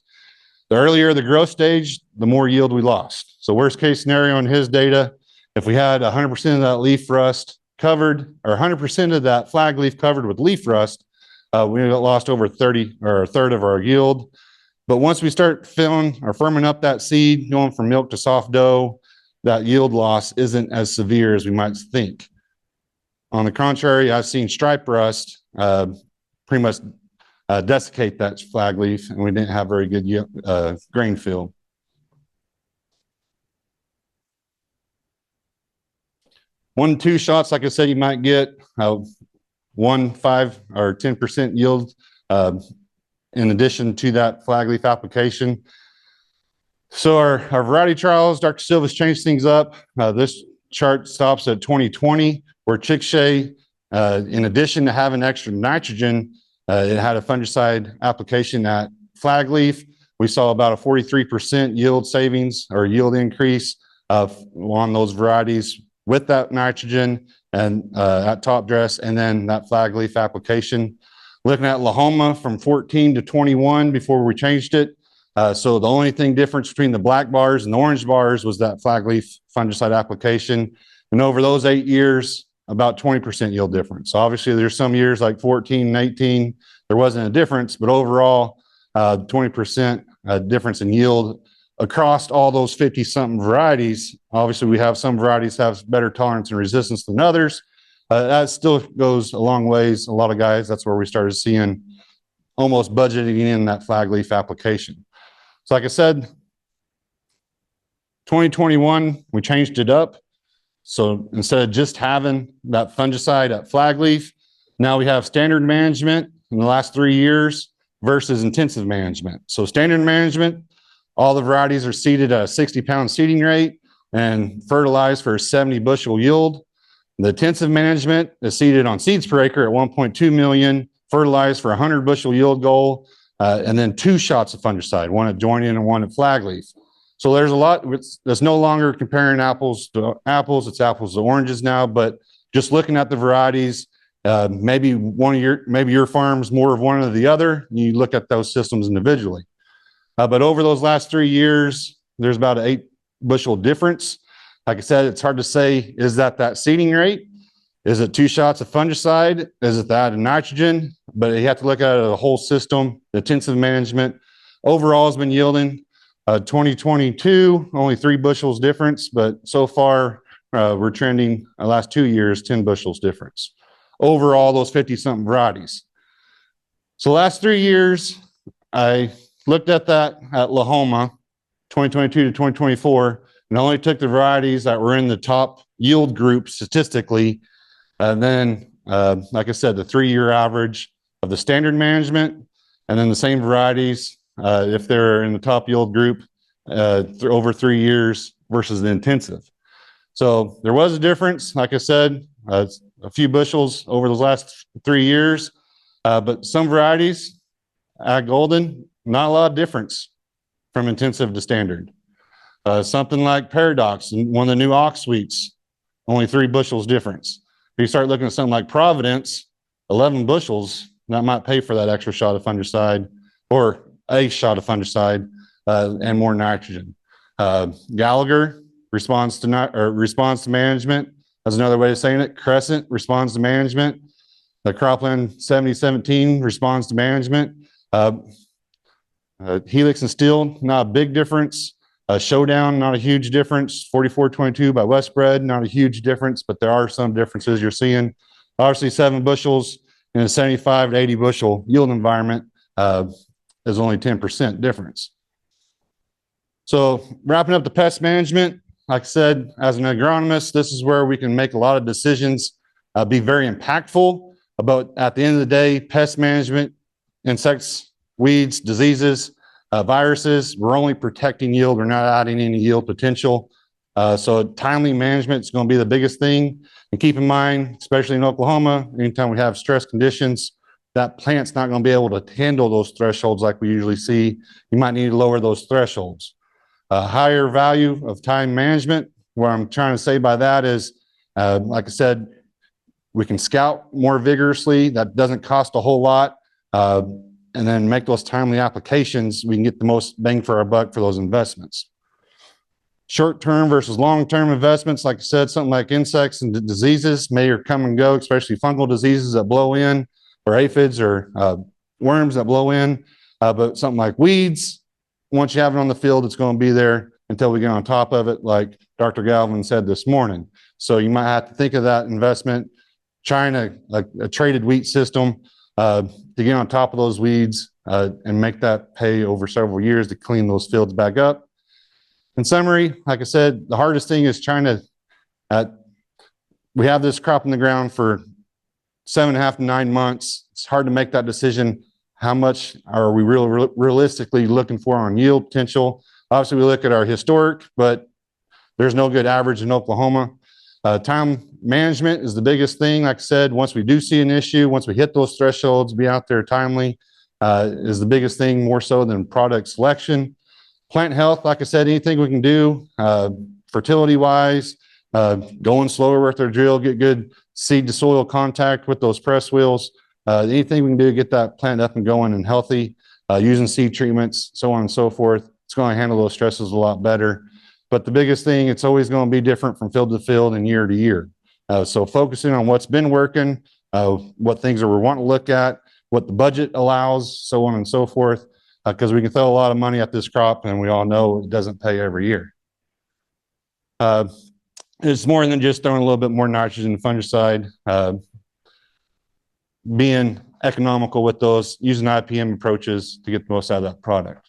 The earlier the growth stage, the more yield we lost. So worst case scenario in his data, if we had 100% of that leaf rust covered, or 100% of that flag leaf covered with leaf rust, we lost over 30 or a third of our yield. But once we start filling or firming up that seed, going from milk to soft dough, that yield loss isn't as severe as we might think. On the contrary, I've seen stripe rust pretty much desiccate that flag leaf, and we didn't have very good grain fill. One, 2 shots, like I said, you might get 1, 5, or 10% yield in addition to that flag leaf application. So our variety trials, Dr. Silva's changed things up. This chart stops at 2020, where Chickasha, in addition to having extra nitrogen, it had a fungicide application at flag leaf. We saw about a 43% yield savings or yield increase on those varieties with that nitrogen and at top dress, and then that flag leaf application. Looking at Lahoma from 14 to 21 before we changed it. So the only thing difference between the black bars and the orange bars was that flag leaf fungicide application. And over those 8 years, about 20% yield difference. So obviously there's some years like 14 and 18, there wasn't a difference, but overall 20% difference in yield across all those 50 something varieties. Obviously we have some varieties have better tolerance and resistance than others. That still goes a long ways. A lot of guys, that's where we started seeing almost budgeting in that flag leaf application. So like I said, 2021, we changed it up. So instead of just having that fungicide at flag leaf, now we have standard management in the last 3 years versus intensive management. So standard management, all the varieties are seeded at a 60-pound seeding rate and fertilized for a 70 bushel yield. The intensive management is seeded on seeds per acre at 1.2 million, fertilized for a 100 bushel yield goal, and then 2 shots of fungicide, one at joint-in and one at flag leaf. So there's a lot, that's no longer comparing apples to apples, it's apples to oranges now, but just looking at the varieties, maybe your farm's more of one or the other, you look at those systems individually. But over those last 3 years, there's about an 8 bushel difference. Like I said, it's hard to say, is that seeding rate? Is it 2 shots of fungicide? Is it the added nitrogen? But you have to look at it as a whole system. The intensive management overall has been yielding 2022, only 3 bushels difference, but so far we're trending the last 2 years, 10 bushels difference. Overall, those 50 something varieties. So last 3 years, I looked at that at Lahoma, 2022 to 2024, and I only took the varieties that were in the top yield group statistically. And then, like I said, the 3-year average of the standard management, and then the same varieties, if they're in the top yield group over 3 years versus the intensive. So there was a difference, like I said, a few bushels over those last 3 years, but some varieties at Golden, not a lot of difference from intensive to standard. Something like Paradox and one of the new ox wheats, only 3 bushels difference. If you start looking at something like Providence, 11 bushels, that might pay for that extra shot of fungicide or a shot of fungicide and more nitrogen. Gallagher responds to management. That's another way of saying it. Crescent responds to management. The Cropland 7017 responds to management. Helix and Steel, not a big difference. Showdown, not a huge difference. 4422 by Westbred, not a huge difference, but there are some differences you're seeing. Obviously, 7 bushels in a 75 to 80 bushel yield environment is only 10% difference. So wrapping up the pest management, like I said, as an agronomist, this is where we can make a lot of decisions, be very impactful about, at the end of the day, pest management, insects, weeds, diseases, viruses, we're only protecting yield. We're not adding any yield potential. So timely management is going to be the biggest thing. And keep in mind, especially in Oklahoma, anytime we have stress conditions, that plant's not going to be able to handle those thresholds like we usually see. You might need to lower those thresholds. Higher value of time management. What I'm trying to say by that is, like I said, we can scout more vigorously. That doesn't cost a whole lot. And then make those timely applications, we can get the most bang for our buck for those investments. Short-term versus long-term investments, like I said, something like insects and diseases may come and go, especially fungal diseases that blow in, or aphids or worms that blow in. But something like weeds, once you have it on the field, it's going to be there until we get on top of it, like Dr. Galvin said this morning. So you might have to think of that investment, trying a traded wheat system, to get on top of those weeds and make that pay over several years to clean those fields back up. In summary, like I said, the hardest thing is trying to, we have this crop in the ground for 7.5 to 9 months, it's hard to make that decision. How much are we realistically looking for on yield potential? Obviously, we look at our historic, but there's no good average in Oklahoma. Time management is the biggest thing. Like I said, once we do see an issue, once we hit those thresholds, be out there timely is the biggest thing, more so than product selection. Plant health, like I said, anything we can do, fertility wise, going slower with our drill, get good seed to soil contact with those press wheels. Anything we can do to get that plant up and going and healthy, using seed treatments, so on and so forth. It's going to handle those stresses a lot better. But the biggest thing, it's always going to be different from field to field and year to year. So focusing on what's been working, what things are we want to look at, what the budget allows, so on and so forth, because we can throw a lot of money at this crop and we all know it doesn't pay every year. It's more than just throwing a little bit more nitrogen and fungicide, being economical with those, using IPM approaches to get the most out of that product.